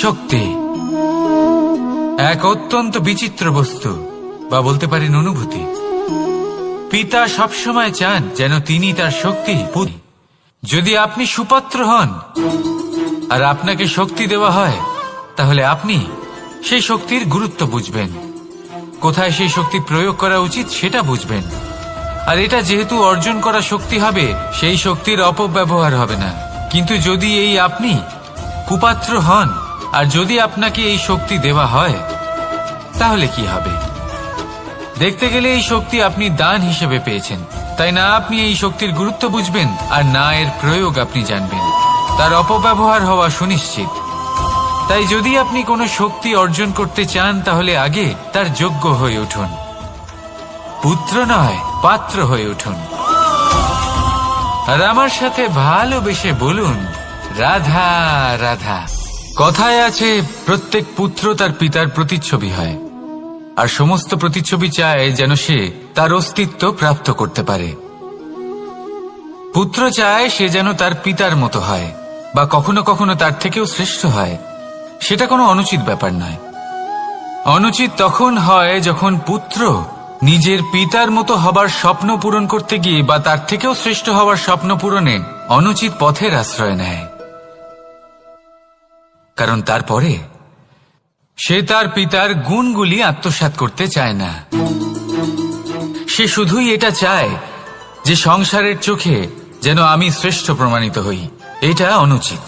শক্তি এক অত্যন্ত বিচিত্র বস্তু, বা বলতে পারেন অনুভূতি। পিতা সবসময় চান যেন তিনি তার শক্তি, যদি আপনি সুপাত্র হন আর আপনাকে শক্তি দেওয়া হয়, তাহলে আপনি সেই শক্তির গুরুত্ব বুঝবেন, কোথায় সেই শক্তি প্রয়োগ করা উচিত সেটা বুঝবেন। আর এটা যেহেতু অর্জন করা শক্তি হবে, সেই শক্তির অপব্যবহার হবে না। কিন্তু যদি এই আপনি কুপাত্র হন আর যদি আপনাকে এই শক্তি দেওয়া হয়, তাহলে কি হবে? দেখতে গেলে এই শক্তি আপনি দান হিসেবে পেয়েছেন, তাই না আপনি এই শক্তির গুরুত্ব বুঝবেন আর না এর প্রয়োগ আপনি জানবেন। তার অপব্যবহার হওয়া সুনিশ্চিত। তাই যদি আপনি কোনো শক্তি অর্জন করতে চান, তাহলে আগে তার যোগ্য হয়ে উঠুন। পুত্র নয়, পাত্র হয়ে উঠুন। আর আমার সাথে ভালোবেসে বলুন, রাধা রাধা। কথায় আছে, প্রত্যেক পুত্র তার পিতার প্রতিচ্ছবি হয়, আর সমস্ত প্রতিচ্ছবি চায় যেন সে তার অস্তিত্ব প্রাপ্ত করতে পারে। পুত্র চায় সে যেন তার পিতার মতো হয়, বা কখনো কখনো তার থেকেও শ্রেষ্ঠ হয়। সেটা কোনো অনুচিত ব্যাপার নয়। অনুচিত তখন হয় যখন পুত্র নিজের পিতার মতো হবার স্বপ্ন পূরণ করতে গিয়ে বা তার থেকেও শ্রেষ্ঠ হওয়ার স্বপ্ন পূরণে অনুচিত পথের আশ্রয় নেয়। কারণ তারপরে সে তার পিতার গুণগুলি আত্মসাৎ করতে চায় না। সে শুধুই এটা চায় যে সংসারের চোখে যেন আমি শ্রেষ্ঠ প্রমাণিত হই। এটা অনুচিত।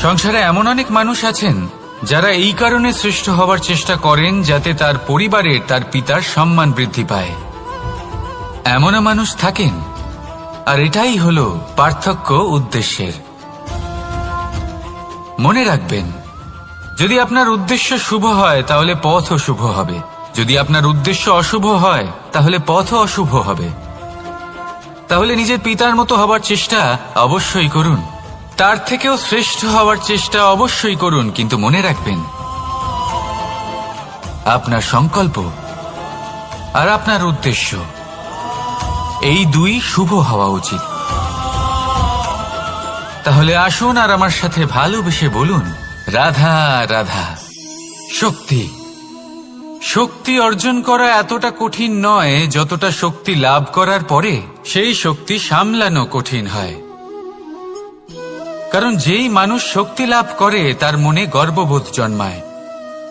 সংসারে এমন অনেক মানুষ আছেন যারা এই কারণে শ্রেষ্ঠ হবার চেষ্টা করেন যাতে তার পরিবারের তার পিতার সম্মান বৃদ্ধি পায়। এমনও মানুষ থাকেন, আর এটাই হলো পার্থক্য উদ্দেশ্যের। মনে রাখবেন, যদি আপনার উদ্দেশ্য শুভ হয় তাহলে পথও শুভ হবে, যদি আপনার উদ্দেশ্য অশুভ হয় তাহলে পথও অশুভ হবে। তাহলে নিজের পিতার মতো হবার চেষ্টা অবশ্যই করুন, তার থেকেও শ্রেষ্ঠ হওয়ার চেষ্টা অবশ্যই করুন, কিন্তু মনে রাখবেন আপনার সংকল্প আর আপনার উদ্দেশ্য এই দুই শুভ হওয়া উচিত। তাহলে আসুন আর আমার সাথে ভালোবেসে বলুন, রাধা রাধা। শক্তি শক্তি অর্জন করা এতটা কঠিন নয় যতটা শক্তি লাভ করার পরে সেই শক্তি সামলানো কঠিন হয়। কারণ যেই মানুষ শক্তি লাভ করে তার মনে গর্ববোধ জন্মায়,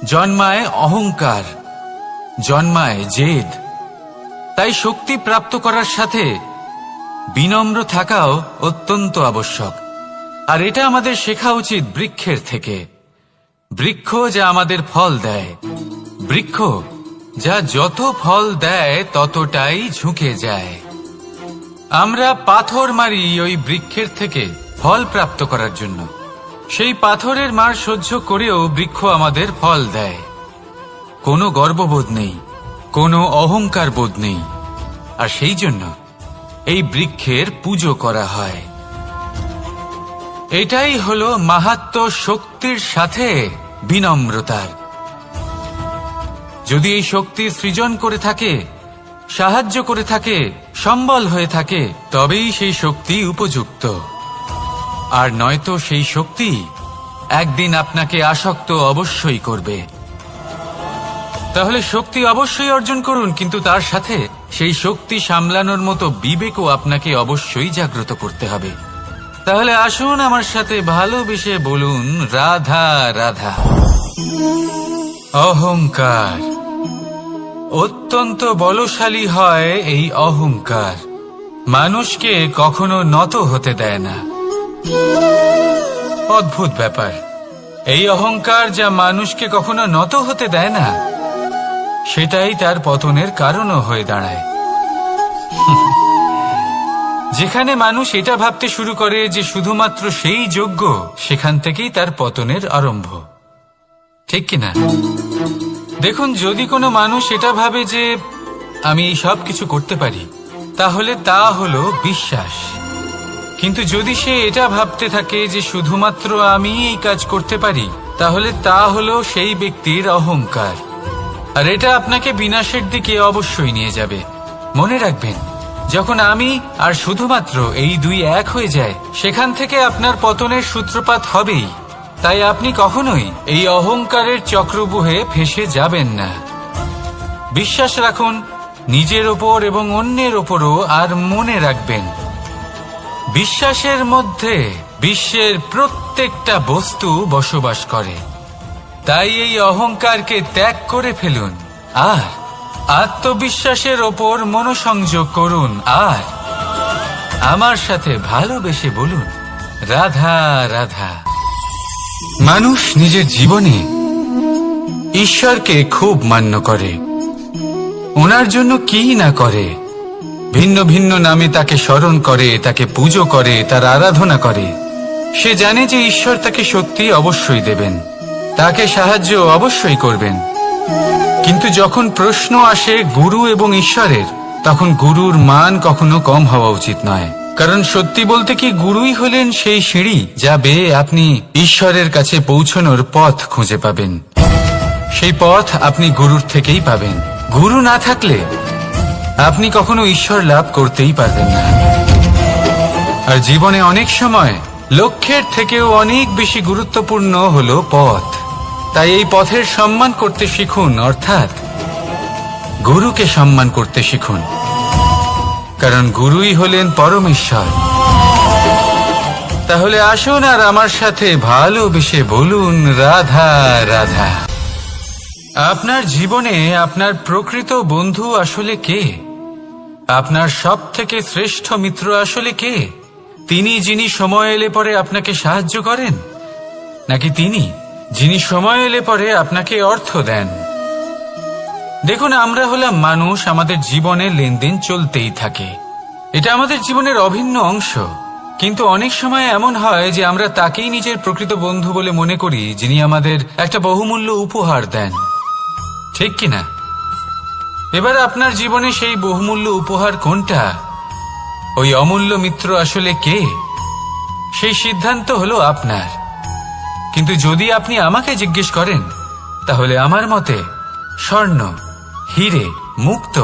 জন্মায় অহংকার, জন্মায় জেদ। তাই শক্তি প্রাপ্ত করার সাথে বিনম্র থাকাও অত্যন্ত আবশ্যক। আর এটা আমাদের শেখা উচিত বৃক্ষের থেকে। বৃক্ষ যা আমাদের ফল দেয়, বৃক্ষ যা যত ফল দেয় ততটাই ঝুঁকে যায়। আমরা পাথর মারি ওই বৃক্ষের থেকে ফল প্রাপ্ত করার জন্য। সেই পাথরের মার সহ্য করেও বৃক্ষ আমাদের ফল দেয়। কোনো গর্ববোধ নেই, কোনো অহংকার বোধ নেই। আর সেই জন্য এই বৃক্ষের পুজো করা হয়। এটাই হলো মাহাত্ম্য শক্তির সাথে বিনম্রতার। যদি এই শক্তি সৃজন করে থাকে, সাহায্য করে থাকে, সম্বল হয়ে থাকে, তবেই সেই শক্তি উপযুক্ত। আর নয়তো সেই শক্তি একদিন আপনাকে আসক্ত অবশ্যই করবে। তাহলে শক্তি অবশ্যই অর্জন করুন, কিন্তু তার সাথে সেই শক্তি সামলানোর মতো বিবেকও আপনাকে অবশ্যই জাগ্রত করতে হবে। তাহলে আসুন আমার সাথে ভালোবেসে বলুন, রাধা রাধা। অহংকার অত্যন্ত বলশালী হয়। এই অহংকার মানুষকে কখনো নত হতে দেয় না। অদ্ভুত ব্যাপার, এই অহংকার যা মানুষকে কখনো নত হতে দেয় না, সেটাই তার পতনের কারণও হয়ে দাঁড়ায়। যেখানে মানুষ এটা ভাবতে শুরু করে যে শুধুমাত্র সেই যোগ্য, সেখান থেকেই তার পতনের আরম্ভ। ঠিক কিনা? দেখুন, যদি কোনো মানুষ এটা ভাবে যে আমি এই সব কিছু করতে পারি, তাহলে তা হলো বিশ্বাস। কিন্তু যদি সে এটা ভাবতে থাকে যে শুধুমাত্র আমি এই কাজ করতে পারি, তাহলে তা হলো সেই ব্যক্তির অহংকার। আর এটা আপনাকে বিনাশের দিকে অবশ্যই নিয়ে যাবে। মনে রাখবেন, যখন আমি আর শুধুমাত্র এই দুই এক হয়ে যায়, সেখান থেকে আপনার পতনের সূত্রপাত হবেই। তাই আপনি কখনোই এই অহংকারের চক্রব্যূহে ফেঁসে যাবেন না। বিশ্বাস রাখুন নিজের ওপর এবং অন্যের ওপরও, আর মনে রাখবেন বিশ্বাসের মধ্যে বিশ্বের প্রত্যেকটা বস্তু বসবাস করে। তাই এই অহংকারকে ত্যাগ করে ফেলুন আর আত্মবিশ্বাসের ওপর মনোসংযোগ করুন, আর আমার সাথে ভালোবেসে বলুন রাধা রাধা। মানুষ নিজের জীবনে ঈশ্বরকে খুব মান্য করে, ওনার জন্য কি না করে, ভিন্ন ভিন্ন নামে তাকে স্মরণ করে, তাকে পুজো করে, তার আরাধনা করে। সে জানে যে ঈশ্বর তাকে শক্তি অবশ্যই দেবেন, তাকে সাহায্য অবশ্যই করবেন। কিন্তু যখন প্রশ্ন আসে গুরু এবং ঈশ্বরের, তখন গুরুর মান কখনো কম হওয়া উচিত নয়। কারণ সত্যি বলতে কি গুরুই হলেন সেই সিঁড়ি যা বেয়ে আপনি ঈশ্বরের কাছে পৌঁছানোর পথ খুঁজে পাবেন। সেই পথ আপনি গুরুর থেকেই পাবেন। গুরু না থাকলে আপনি কখনো ঈশ্বর লাভ করতেই পারবেন না। আর জীবনে অনেক সময় লক্ষ্যের থেকেও অনেক বেশি গুরুত্বপূর্ণ হলো পথ। তাই এই পথের সম্মান করতে শিখুন, অর্থাৎ গুরুকে সম্মান করতে শিখুন, কারণ গুরুই হলেন পরমেশ্বর। তাহলে আসুন আর আমার সাথে ভালোবেসে বলুন রাধা রাধা। আপনার জীবনে আপনার প্রকৃত বন্ধু আসলে কে? আপনার সব থেকে শ্রেষ্ঠ মিত্র আসলে কে? তিনি যিনি সময় এলে পরে আপনাকে সাহায্য করেন, নাকি তিনি যিনি সময় এলে পরে আপনাকে অর্থ দেন? দেখুন, আমরা হলাম মানুষ, আমাদের জীবনে লেনদেন চলতেই থাকে, এটা আমাদের জীবনের অভিন্ন অংশ। কিন্তু অনেক সময় এমন হয় যে আমরা তাকেই নিজের প্রকৃত বন্ধু বলে মনে করি, যিনি আমাদের একটা বহুমূল্য উপহার দেন, ঠিক কিনা? এবার আপনার জীবনে সেই বহুমূল্য উপহার কোনটা, ওই অমূল্য মিত্র আসলে কে, সেই সিদ্ধান্ত হলো আপনার। কিন্তু যদি আপনি আমাকে জিজ্ঞেস করেন, তাহলে আমার মতে স্বর্ণ, হিরে, মুক্ত,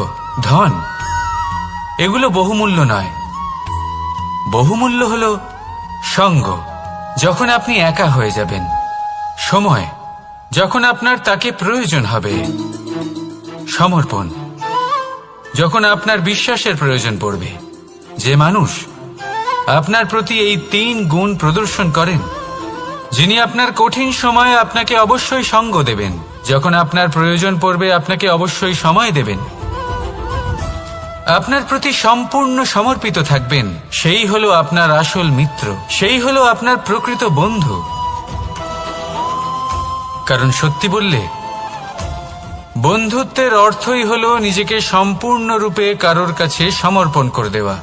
ধন এগুলো বহুমূল্য নয়। বহুমূল্য হলো সঙ্গ, যখন আপনি একা হয়ে যাবেন, সময়, যখন আপনার তাকে প্রয়োজন হবে, সমর্পণ, যখন আপনার বিশ্বাসের প্রয়োজন পড়বে। যে মানুষ আপনার প্রতি এই 3 গুণ প্রদর্শন করেন, যিনি আপনার কঠিন সময়ে আপনাকে অবশ্যই সঙ্গ দেবেন, যখন আপনার প্রয়োজন পড়বে আপনাকে অবশ্যই সময় দেবেন, আপনার প্রতি সম্পূর্ণ সমর্পিত থাকবেন, সেই হলো আপনার আসল মিত্র, সেই হলো আপনার প্রকৃত বন্ধু। কারণ সত্যি বললে বন্ধুত্বের অর্থই হলো নিজেকে সম্পূর্ণরূপে কারোর কাছে সমর্পণ করে দেওয়া।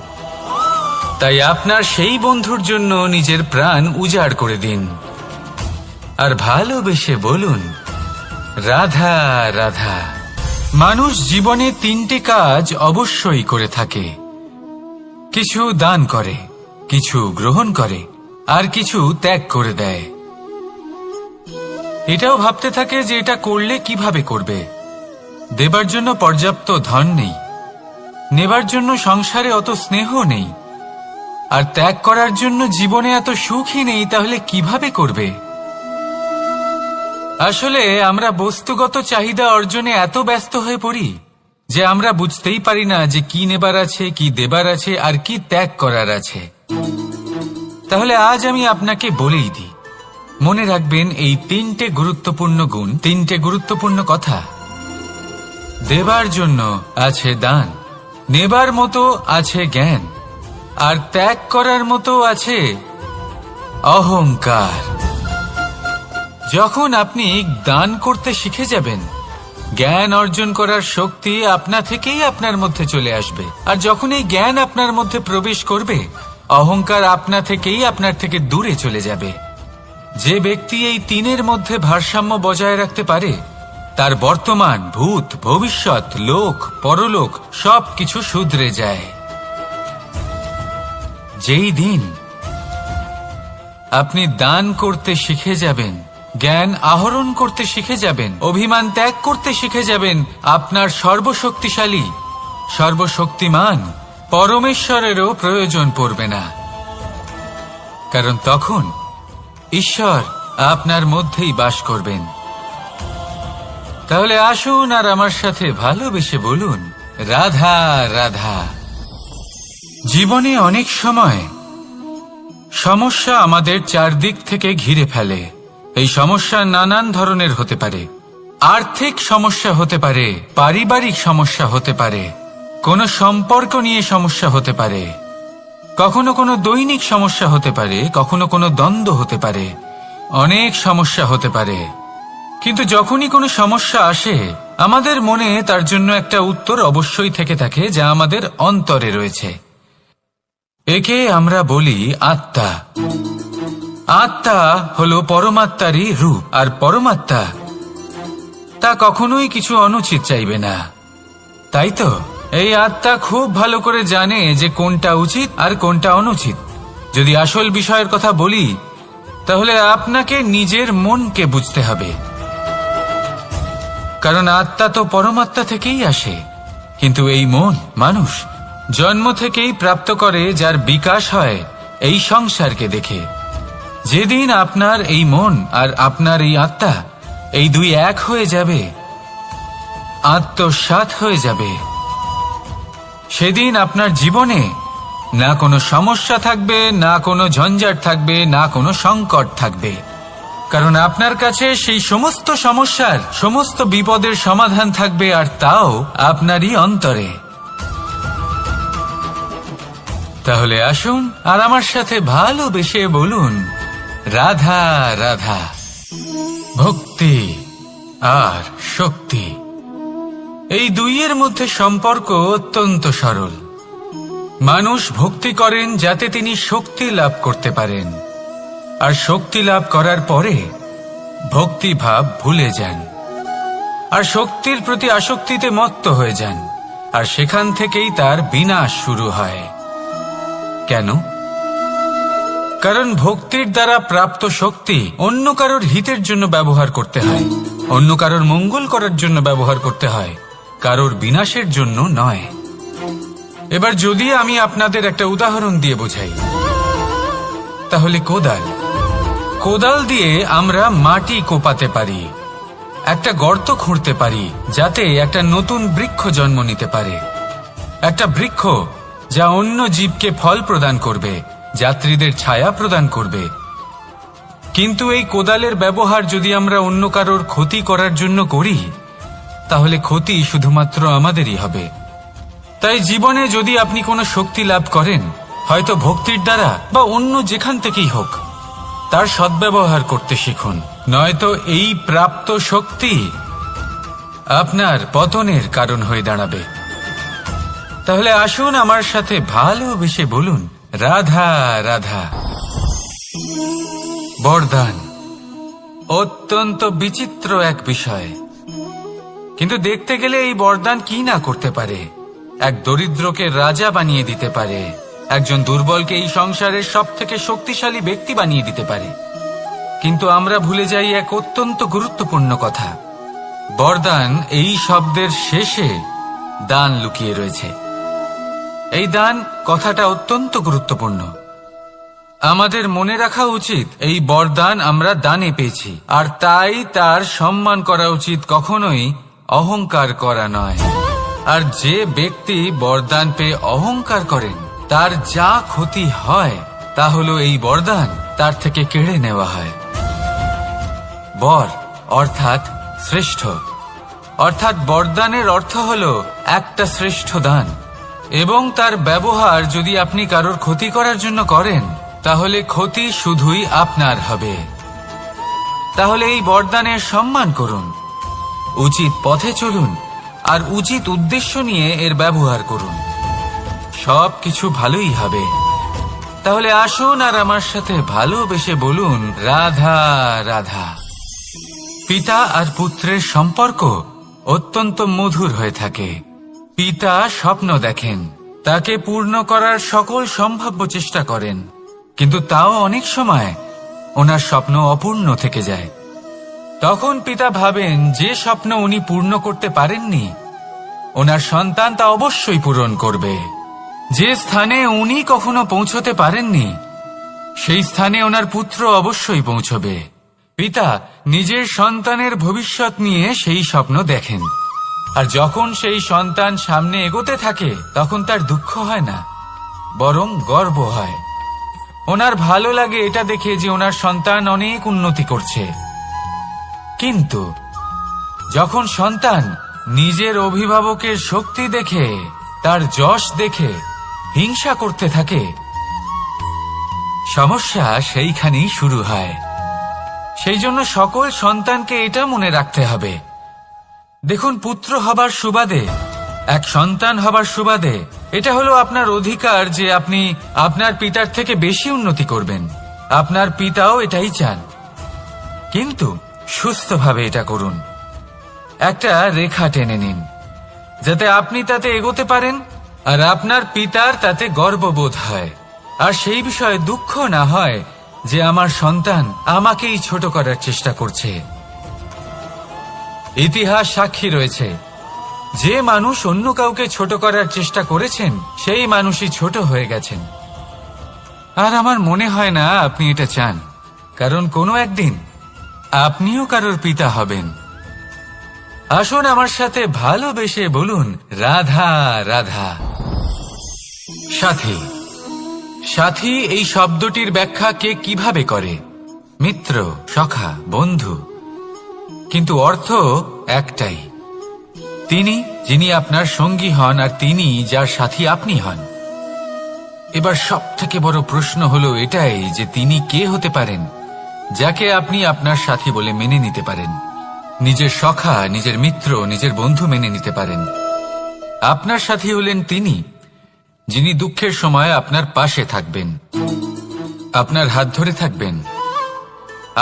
তাই আপনার সেই বন্ধুর জন্য নিজের প্রাণ উজাড় করে দিন আর ভালোবেসে বলুন রাধা রাধা। মানুষ জীবনে 3টে কাজ অবশ্যই করে থাকে, কিছু দান করে, কিছু গ্রহণ করে, আর কিছু ত্যাগ করে দেয়। এটাও ভাবতে থাকে যে এটা করলে কিভাবে করবে। দেবার জন্য পর্যাপ্ত ধন নেই, নেবার জন্য সংসারে অত স্নেহ নেই, আর ত্যাগ করার জন্য জীবনে এত সুখই নেই, তাহলে কিভাবে করবে? আসলে আমরা বস্তুগত চাহিদা অর্জনে এত ব্যস্ত হয়ে পড়ি যে আমরা বুঝতেই পারি না যে কি নেবার আছে, কি দেবার আছে, আর কি ত্যাগ করার আছে। তাহলে আজ আমি আপনাকে বলেই দিই, মনে রাখবেন এই 3টে গুরুত্বপূর্ণ গুণ, 3টে গুরুত্বপূর্ণ কথা। দেবার জন্য আছে দান, নেবার মতো আছে জ্ঞান, আর ত্যাগ করার মতো আছে অহংকার। যখন আপনি দান করতে শিখে যাবেন, জ্ঞান অর্জন করার শক্তি আপনা থেকেই আপনার মধ্যে চলে আসবে। আর যখন এই জ্ঞান আপনার মধ্যে প্রবেশ করবে, অহংকার আপনা থেকেই আপনার থেকে দূরে চলে যাবে। যে ব্যক্তি এই 3-এর মধ্যে ভারসাম্য বজায় রাখতে পারে, তার বর্তমান, ভূত, ভবিষ্যৎ, লোক, পরলোক সবকিছু শুধরে যায়। যেই দিন আপনি দান করতে শিখে যাবেন, জ্ঞান আহরণ করতে শিখে যাবেন, অভিমান ত্যাগ করতে শিখে যাবেন, আপনার সর্বশক্তিশালী, সর্বশক্তিমান পরমেশ্বরেরও প্রয়োজন পড়বে না। কারণ তখন ঈশ্বর আপনার মধ্যেই বাস করবেন। তাহলে আসুন আর আমার সাথে ভালোবেসে বলুন, রাধা রাধা। জীবনে অনেক সময় সমস্যা আমাদের চারদিক থেকে ঘিরে ফেলে। এই সমস্যা নানান ধরনের হতে পারে। আর্থিক সমস্যা হতে পারে, পারিবারিক সমস্যা হতে পারে, কোনো সম্পর্ক নিয়ে সমস্যা হতে পারে, কখনো কোনো দৈনিক সমস্যা হতে পারে, কখনো কোনো দ্বন্দ্ব হতে পারে, অনেক সমস্যা হতে পারে। কিন্তু যখনই কোনো সমস্যা আসে, আমাদের মনে তার জন্য একটা উত্তর অবশ্যই থেকে থাকে, যা আমাদের অন্তরে রয়েছে। একে আমরা বলি আত্মা। আত্মা হলো পরমাত্মারই রূপ, আর পরমাত্মা তা কখনোই কিছু অনুচিত চাইবে না, তাই তো? এই আত্মা খুব ভালো করে জানে যে কোনটা উচিত আর কোনটা অনুচিত। যদি আসল বিষয়ের কথা বলি, তাহলে আপনাকে নিজের মনকে বুঝতে হবে, কারণ আত্মা তো পরমাত্মা থেকেই আসে। কিন্তু এই মন মানুষ জন্ম থেকেই প্রাপ্ত করে, যার বিকাশ হয় এই সংসারকে দেখে। যেদিন আপনার এই মন আর আপনার এই আত্মা এই দুই এক হয়ে যাবে, আত্মসাৎ হয়ে যাবে, সেদিন আপনার জীবনে না কোনো সমস্যা থাকবে, না কোনো ঝঞ্ঝাট থাকবে, না কোনো সংকট থাকবে। কারণ আপনার কাছে সেই সমস্ত সমস্যার, সমস্ত বিপদের সমাধান থাকবে, আর তাও আপনারই অন্তরে। তাহলে আসুন আর আমার সাথে ভালোবেসে বলুন, রাধা রাধা। ভক্তি আর শক্তি, এই দুইয়ের মধ্যে সম্পর্ক অত্যন্ত সরল। মানুষ ভক্তি করেন যাতে তিনি শক্তি লাভ করতে পারেন, আর শক্তি লাভ করার পরে ভক্তিভাব ভুলে যান, আর শক্তির প্রতি আসক্তিতে মত্ত হয়ে যান, আর সেখান থেকেই তার বিনাশ শুরু হয়। কেন? কারণ ভক্তির দ্বারা প্রাপ্ত শক্তি অন্য কারোর হিতের জন্য ব্যবহার করতে হয়, অন্য কারোর মঙ্গল করার জন্য ব্যবহার করতে হয়, কারোর বিনাশের জন্য নয়। এবার যদি আমি আপনাদের একটা উদাহরণ দিয়ে বোঝাই, তাহলে কোদাল দিয়ে আমরা মাটি কোপাতে পারি, একটা গর্ত খুঁড়তে পারি, যাতে একটা নতুন বৃক্ষ জন্ম নিতে পারে। একটা বৃক্ষ যা অন্য জীবকে ফল প্রদান করবে, যাত্রীদের ছায়া প্রদান করবে। কিন্তু এই কোদালের ব্যবহার যদি আমরা অন্য কারোর ক্ষতি করার জন্য করি, তাহলে ক্ষতি শুধুমাত্র আমাদেরই হবে। তাই জীবনে যদি আপনি কোনো শক্তি লাভ করেন, হয়তো ভক্তির দ্বারা বা অন্য যেখান থেকেই হোক, তার সদ্ব্যবহার করতে শিখুন, নয়তো এই প্রাপ্ত শক্তি আপনার পতনের কারণ হয়ে দাঁড়াবে। তাহলে আসুন আমার সাথে ভালোবেসে বলুন, রাধা রাধা। বরদান অত্যন্ত বিচিত্র এক বিষয়, কিন্তু দেখতে গেলে এই বরদান কি না করতে পারে। এক দরিদ্রকে রাজা বানিয়ে দিতে পারে, একজন দুর্বলকে এই সংসারের সব থেকে শক্তিশালী ব্যক্তি বানিয়ে দিতে পারে। কিন্তু আমরা ভুলে যাই এক অত্যন্ত গুরুত্বপূর্ণ কথা। বরদান এই শব্দের শেষে দান লুকিয়ে রয়েছে। এই দান কথাটা অত্যন্ত গুরুত্বপূর্ণ। আমাদের মনে রাখা উচিত এই বরদান আমরা দানে পেয়েছি, আর তাই তার সম্মান করা উচিত, কখনোই অহংকার করা নয়। আর যে ব্যক্তি বরদান পেয়ে অহংকার করেন, তার যা ক্ষতি হয় তা হলো এই বরদান তার থেকে কেড়ে নেওয়া হয়। বর অর্থাৎ শ্রেষ্ঠ, অর্থাৎ বরদানের অর্থ হলো একটা শ্রেষ্ঠ দান, এবং তার ব্যবহার যদি আপনি কারোর ক্ষতি করার জন্য করেন, তাহলে ক্ষতি শুধুই আপনার হবে। তাহলে এই বরদানের সম্মান করুন, উচিত পথে চলুন, আর উচিত উদ্দেশ্য নিয়ে এর ব্যবহার করুন, সব কিছু ভালোই হবে। তাহলে আসুন আর আমার সাথে ভালোবেসে বলুন, রাধা রাধা। পিতা আর পুত্রের সম্পর্ক অত্যন্ত মধুর হয়ে থাকে। পিতা স্বপ্ন দেখেন, তাকে পূর্ণ করার সকল সম্ভাব্য চেষ্টা করেন, কিন্তু তাও অনেক সময় ওনার স্বপ্ন অপূর্ণ থেকে যায়। তখন পিতা ভাবেন যে স্বপ্ন উনি পূর্ণ করতে পারেননি, ওনার সন্তান তা অবশ্যই পূরণ করবে। যে স্থানে উনি কখনো পৌঁছতে পারেননি, সেই স্থানে ওনার পুত্র অবশ্যই পৌঁছবে। পিতা নিজের সন্তানের ভবিষ্যৎ নিয়ে সেই স্বপ্ন দেখেন, আর যখন সেই সন্তান সামনে এগোতে থাকে তখন তার দুঃখ হয় না, বরং গর্ব হয়। ওনার ভালো লাগে এটা দেখে যে ওনার সন্তান অনেক উন্নতি করছে। কিন্তু যখন সন্তান নিজের অভিভাবকের শক্তি দেখে, তার যশ দেখে হিংসা করতে থাকে, সমস্যা সেইখানেই শুরু হয়। সেই জন্য সকল সন্তানকে এটা মনে রাখতে হবে, দেখুন, পুত্র হবার সুবাদে, এক সন্তান হবার সুবাদে এটা হলো আপনার অধিকার যে আপনি আপনার পিতার থেকে বেশি উন্নতি করবেন। আপনার পিতাও এটাই চান, কিন্তু সুস্থভাবে এটা করুন। একটা রেখা টেনে নিন যাতে আপনি তাতে এগোতে পারেন আর আপনার পিতার তাতে গর্ববোধ হয়, আর সেই বিষয়ে দুঃখ না হয় যে আমার সন্তান আমাকেই ছোট করার চেষ্টা করছে। ইতিহাস সাক্ষী রয়েছে, যে মানুষ অন্য কাউকে ছোট করার চেষ্টা করেছেন সেই মানুষই ছোট হয়ে গেছেন। আর আমার মনে হয় না আপনি এটা চান, কারণ কোনো একদিন আপনিও কারোর পিতা হবেন। আসুন আমার সাথে ভালোবেসে বলুন, রাধা রাধা। সাথী, সাথী এই শব্দটির ব্যাখ্যা কে কিভাবে করে? মিত্র, সখা, বন্ধু, কিন্তু অর্থ একটাই। তিনি যিনি আপনার সঙ্গী হন আর তিনি যার সাথী আপনি হন। এবার সব থেকে বড় প্রশ্ন হলো এটাই যে তিনি কে হতে পারেন যাকে আপনি আপনার সাথী বলে মেনে নিতে পারেন, নিজের সখা, নিজের মিত্র, নিজের বন্ধু মেনে নিতে পারেন। আপনার সাথী হলেন তিনি যিনি দুঃখের সময় আপনার পাশে থাকবেন, আপনার হাত ধরে থাকবেন।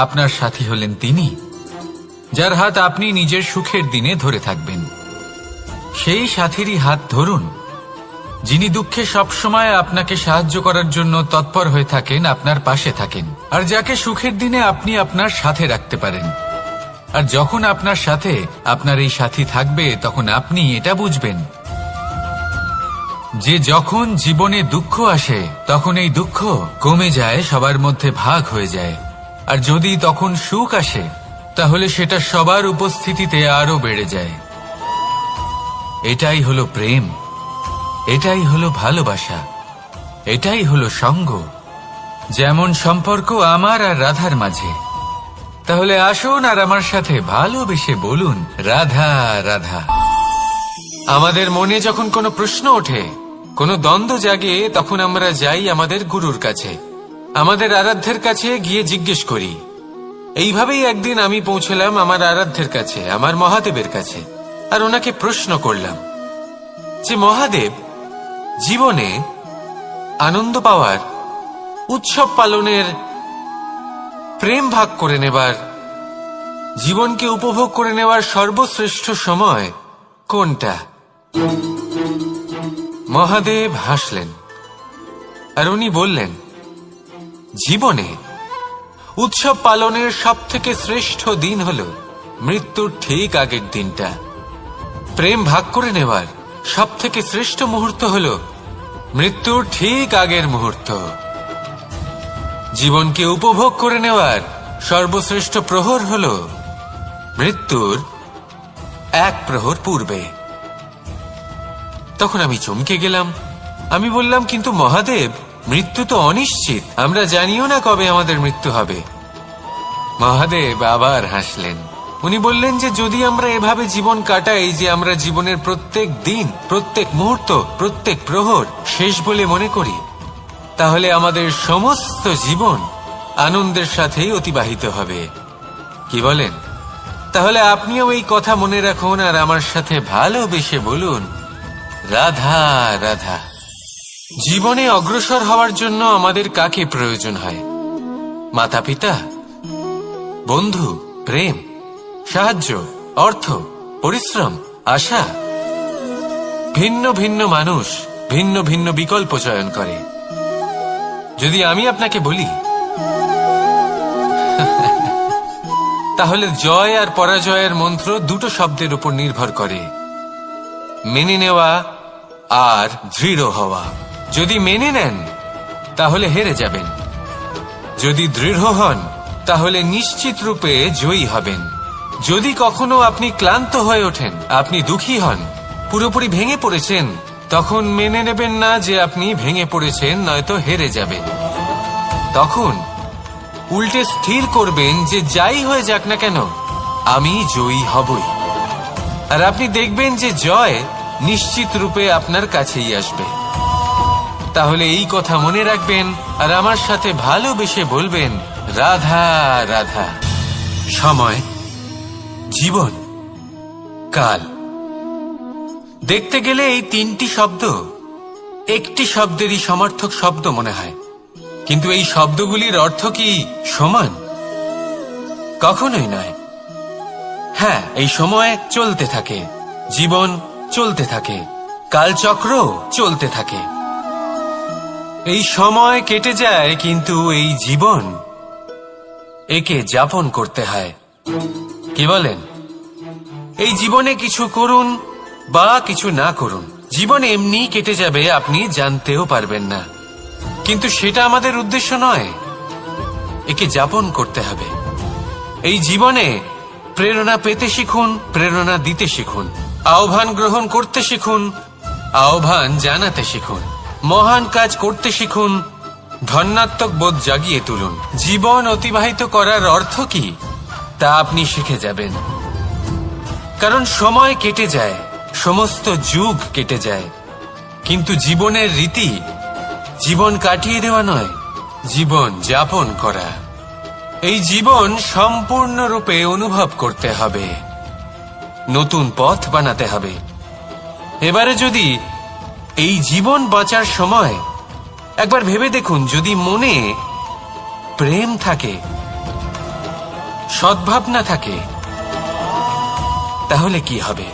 আপনার সাথী হলেন তিনি যার হাত আপনি নিজের সুখের দিনে ধরে থাকবেন। সেই সাথীরই হাত ধরুন যিনি দুঃখে সবসময় আপনাকে সাহায্য করার জন্য তৎপর হয়ে থাকেন, আপনার পাশে থাকেন, আর যাকে সুখের দিনে আপনি আপনার সাথে রাখতে পারেন। আর যখন আপনার সাথে আপনার এই সাথী থাকবে তখন আপনি এটা বুঝবেন যে যখন জীবনে দুঃখ আসে তখন এই দুঃখ কমে যায়, সবার মধ্যে ভাগ হয়ে যায়। আর যদি তখন সুখ আসে তাহলে সেটা সবার উপস্থিতিতে আরো বেড়ে যায়। এটাই হলো প্রেম, এটাই হলো ভালোবাসা, এটাই হলো সঙ্গ। যেমন সম্পর্ক আমার আর রাধার মাঝে। তাহলে আসুন আর আমার সাথে ভালোবেসে বলুন, রাধা রাধা। আমাদের মনে যখন কোনো প্রশ্ন ওঠে, কোনো দ্বন্দ্ব জাগে, তখন আমরা যাই আমাদের গুরুর কাছে, আমাদের আরাধ্যের কাছে গিয়ে জিজ্ঞেস করি। এইভাবেই একদিন আমি পৌঁছলাম আমার আরাধ্যের কাছে, আমার মহাদেবের কাছে, আর ওনাকে প্রশ্ন করলাম যে মহাদেব, জীবনে আনন্দ পাওয়ার, উৎসব পালনের, প্রেম ভাগ করে নেবার, জীবনকে উপভোগ করে নেওয়ার সর্বশ্রেষ্ঠ সময় কোনটা? মহাদেব হাসলেন আর উনি বললেন, জীবনে উৎসব পালনের সব থেকে শ্রেষ্ঠ দিন হল মৃত্যুর ঠিক আগের দিনটা। প্রেম ভাগ করে নেওয়ার সব থেকে শ্রেষ্ঠ মুহূর্ত হল মৃত্যুর ঠিক আগের মুহূর্ত। জীবনকে উপভোগ করে নেওয়ার সর্বশ্রেষ্ঠ প্রহর হল মৃত্যুর এক প্রহর পূর্বে। তখন আমি চমকে গেলাম। আমি বললাম, কিন্তু মহাদেব, মৃত্যু তো অনিশ্চিত, আমরা জানিও না কবে আমাদের মৃত্যু হবে। মহাদেব আবার হাসলেন। উনি বললেন যে যদি আমরা এভাবে জীবন কাটাই যে আমরা জীবনের প্রত্যেক দিন, প্রত্যেক মুহূর্ত, প্রত্যেক প্রহর শেষ বলে মনে করি, তাহলে আমাদের সমস্ত জীবন আনন্দের সাথেই অতিবাহিত হবে। কি বলেন? তাহলে আপনিও এই কথা মনে রাখুন আর আমার সাথে ভালোবেসে বলুন, রাধা রাধা। জীবনে অগ্রসর হওয়ার জন্য আমাদের কাকে প্রয়োজন হয়? মাতা পিতা, বন্ধু, প্রেম, সাহায্য, অর্থ, পরিশ্রম, আশা। ভিন্ন ভিন্ন মানুষ ভিন্ন ভিন্ন বিকল্প চয়ন করে। যদি আমি আপনাকে বলি তাহলে জয় আর পরাজয়ের মন্ত্র দুটো শব্দের উপর নির্ভর করে, মেনে নেওয়া আর দৃঢ় হওয়া। যদি মেনে নেন তাহলে হেরে যাবেন, যদি দৃঢ় হন তাহলে নিশ্চিত রূপে জয়ী হবেন। যদি কখনো আপনি ক্লান্ত হয়ে ওঠেন, আপনি দুঃখী হন, পুরোপুরি ভেঙে পড়েছেন, তখন মেনে নেবেন না যে আপনি ভেঙে পড়েছেন, নয়তো হেরে যাবেন। তখন উল্টে স্থির করবেন যে যাই হয়ে যাক না কেন, আমি জয়ী হবই। আর আপনি দেখবেন যে জয় নিশ্চিত রূপে আপনার কাছেই আসবে। তাহলে এই কথা মনে রাখবেন আর আমার সাথে ভালোবেসে বলবেন, রাধা রাধা। সময়, জীবন, কাল। দেখতে গেলে এই তিনটি শব্দ একটি শব্দেরই সমার্থক শব্দ মনে হয়, কিন্তু এই শব্দগুলির অর্থ কি সমান? কখনোই নয়। হ্যাঁ, এই সময় চলতে থাকে, জীবন চলতে থাকে, কালচক্র চলতে থাকে। এই সময় কেটে যায়, কিন্তু এই জীবন, একে যাপন করতে হয়। কি বলেন? এই জীবনে কিছু করুন বা কিছু না করুন, জীবন এমনি কেটে যাবে, আপনি জানতেও পারবেন না। কিন্তু সেটা আমাদের উদ্দেশ্য নয়, একে যাপন করতে হবে। এই জীবনে প্রেরণা পেতে শিখুন, প্রেরণা দিতে শিখুন, আহ্বান গ্রহণ করতে শিখুন, আহ্বান জানাতে শিখুন, মহান কাজ করতে শিখুন, ধন্যাত্মক বোধ জাগিয়ে তুলুন। জীবন অতিবাহিত করার অর্থ কি তা আপনি শিখে যাবেন। কারণ সময় কেটে যায়, সমস্ত যুগ কেটে যায়, কিন্তু জীবনের রীতি জীবন কাটিয়ে দেওয়া নয়, জীবন যাপন করা। এই জীবন সম্পূর্ণরূপে অনুভব করতে হবে, নতুন পথ বানাতে হবে। এবারে যদি এই জীবন বাঁচার সময় একবার ভেবে দেখুন, যদি মনে প্রেম থাকে, সদ্ভাবনা থাকে, তাহলে কি হবে?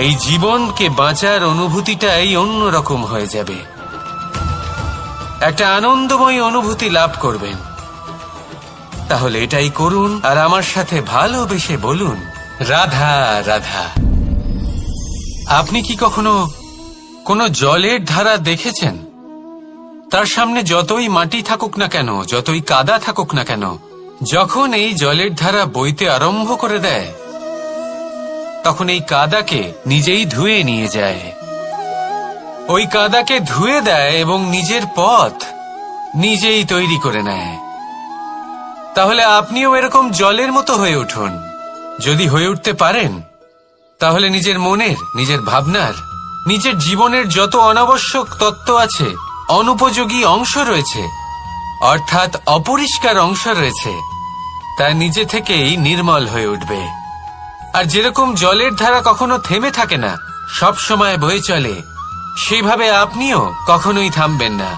এই জীবনকে বাঁচার অনুভূতিটাই অন্যরকম হয়ে যাবে, একটা আনন্দময় অনুভূতি লাভ করবেন। তাহলে এটাই করুন আর আমার সাথে ভালোবেসে বলুন, রাধা রাধা। আপনি কি কখনো কোনো জলের ধারা দেখেছেন? তার সামনে যতই মাটি থাকুক না কেন, যতই কাদা থাকুক না কেন, যখন এই জলের ধারা বইতে আরম্ভ করে দেয়, তখন এই কাদাকে নিজেই ধুয়ে নিয়ে যায়। ওই কাদাকে ধুয়ে দেয় এবং নিজের পথ নিজেই তৈরি করে নেয়। তাহলে আপনিও এরকম জলের মতো হয়ে উঠুন। যদি হয়ে উঠতে পারেন, তাহলে নিজের মনের, নিজের ভাবনার, নিজের জীবনের যত অনাবশ্যক তত্ত্ব আছে, অনুপযোগী অংশ রয়েছে, অর্থাৎ অপরিষ্কার অংশ রয়েছে, তা নিজে থেকেই নির্মল হয়ে উঠবে। আর যেরকম জলের ধারা কখনো থেমে থাকে না, সব সময় বয়ে চলে, সেইভাবে আপনিও কখনোই থামবেন না।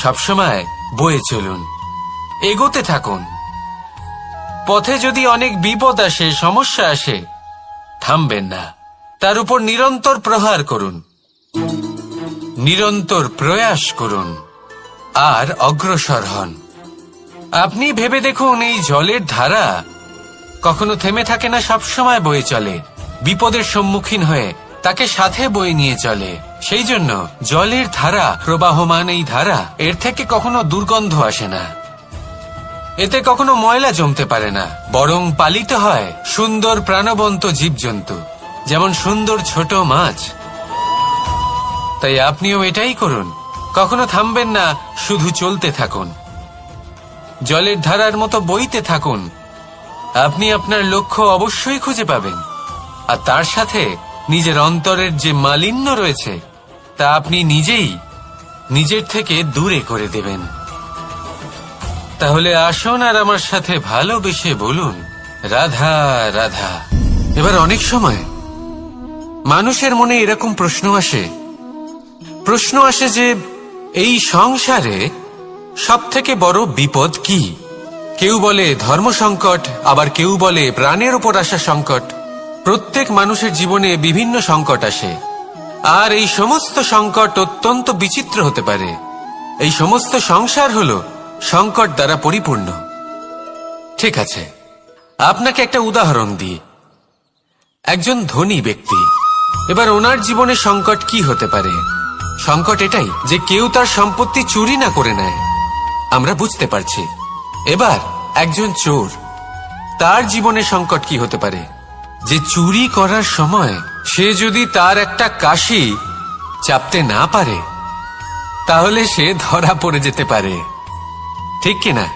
সবসময় বয়ে চলুন, এগোতে থাকুন। পথে যদি অনেক বিপদ আসে, সমস্যা আসে, থামবেন না, তার উপর নিরন্তর প্রহার করুন, নিরন্তর প্রয়াস করুন আর অগ্রসর হন। আপনি ভেবে দেখুন, এই জলের ধারা কখনো থেমে থাকে না, সবসময় বয়ে চলে, বিপদের সম্মুখীন হয়ে তাকে সাথে বয়ে নিয়ে চলে। সেই জন্য জলের ধারা, প্রবাহমান এই ধারা, এর থেকে কখনো দুর্গন্ধ আসে না, এতে কখনো ময়লা জমতে পারে না, বরং পালিত হয় সুন্দর প্রাণবন্ত জীবজন্তু, যেমন সুন্দর ছোট মাছ। তাই আপনিও এটাই করুন, কখনো থামবেন না, শুধু চলতে থাকুন, জলের ধারার মতো বইতে থাকুন। আপনি আপনার লক্ষ্য অবশ্যই খুঁজে পাবেন, আর তার সাথে নিজের অন্তরের যে মালিন্য রয়েছে, তা আপনি নিজেই নিজের থেকে দূরে করে দেবেন। তাহলে আসুন আর আমার সাথে ভালোবেসে বলুন, রাধা রাধা। এবার অনেক সময় মানুষের মনে এরকম প্রশ্ন আসে যে এই সংসারে সবথেকে বড় বিপদ কি? কেউ বলে ধর্ম সংকট, আবার কেউ বলে প্রাণের উপর আসা সংকট। প্রত্যেক মানুষের জীবনে বিভিন্ন সংকট আসে, আর এই সমস্ত সংকট অত্যন্ত বিচিত্র হতে পারে। এই সমস্ত সংসার হলো সংকট দ্বারা পরিপূর্ণ। ঠিক আছে, আপনাকে একটা উদাহরণ দিই। একজন ধনী ব্যক্তি, এবার ওনার জীবনে সংকট কি হতে পারে? সংকট এটাই যে কেউ তার সম্পত্তি চুরি না করে নেয়। আমরা বুঝতে পারছি। এবার একজন চোর, তার জীবনে সংকট কি হতে পারে? যে চুরি করার সময় সে যদি তার একটা কাশি চাপতে না পারে, তাহলে সে ধরা পড়ে যেতে পারে, ঠিক কিনা?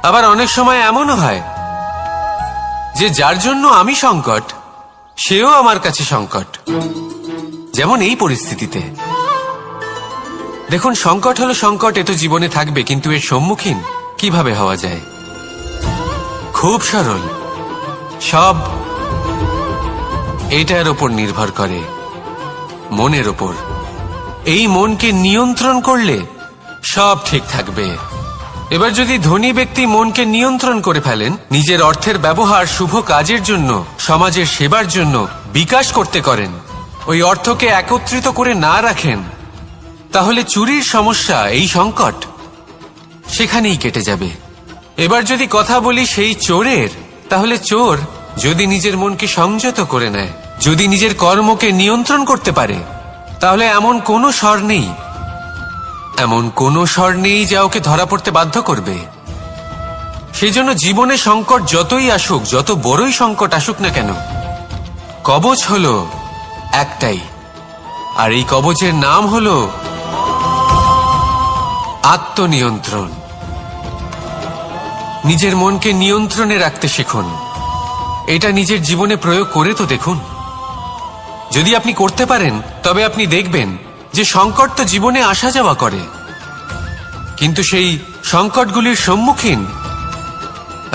আবার অনেক সময় এমনও হয় যে যার জন্য আমি সংকট, সেও আমার কাছে সংকট। যেমন এই পরিস্থিতিতে দেখুন, সংকট হলো সংকট, এ তো জীবনে থাকবে, কিন্তু এর সম্মুখীন কিভাবে হওয়া যায়? খুব সরল। সব এটার ওপর নির্ভর করে, মনের ওপর। এই মনকে নিয়ন্ত্রণ করলে সব ঠিক থাকবে। এবার যদি ধনী ব্যক্তি মনকে নিয়ন্ত্রণ করে ফেলেন, নিজের অর্থের ব্যবহার শুভ কাজের জন্য, সমাজের সেবার জন্য বিকাশ করতে করেন, ওই অর্থকে একত্রিত করে না রাখেন, তাহলে চুরির সমস্যা, এই সংকট সেখানেই কেটে যাবে। এবার যদি কথা বলি সেই চোরের, তাহলে চোর যদি নিজের মনকে সংযত করে নেয়, যদি নিজের কর্মকে নিয়ন্ত্রণ করতে পারে, তাহলে এমন কোনো স্বর নেই, এমন কোনো স্বর নেই যা ওকে ধরা পড়তে বাধ্য করবে। সেই জন্য জীবনে সংকট যতই আসুক, যত বড়ই সংকট আসুক না কেন, কবচ হলো একটাই, আর এই কবচের নাম হলো আত্মনিয়ন্ত্রণ। নিজের মনকে নিয়ন্ত্রণে রাখতে শিখুন। এটা নিজের জীবনে প্রয়োগ করে তো দেখুন। যদি আপনি করতে পারেন, তবে আপনি দেখবেন যে সংকট তো জীবনে আসা যাওয়া করে, কিন্তু সেই সংকটগুলির সম্মুখীন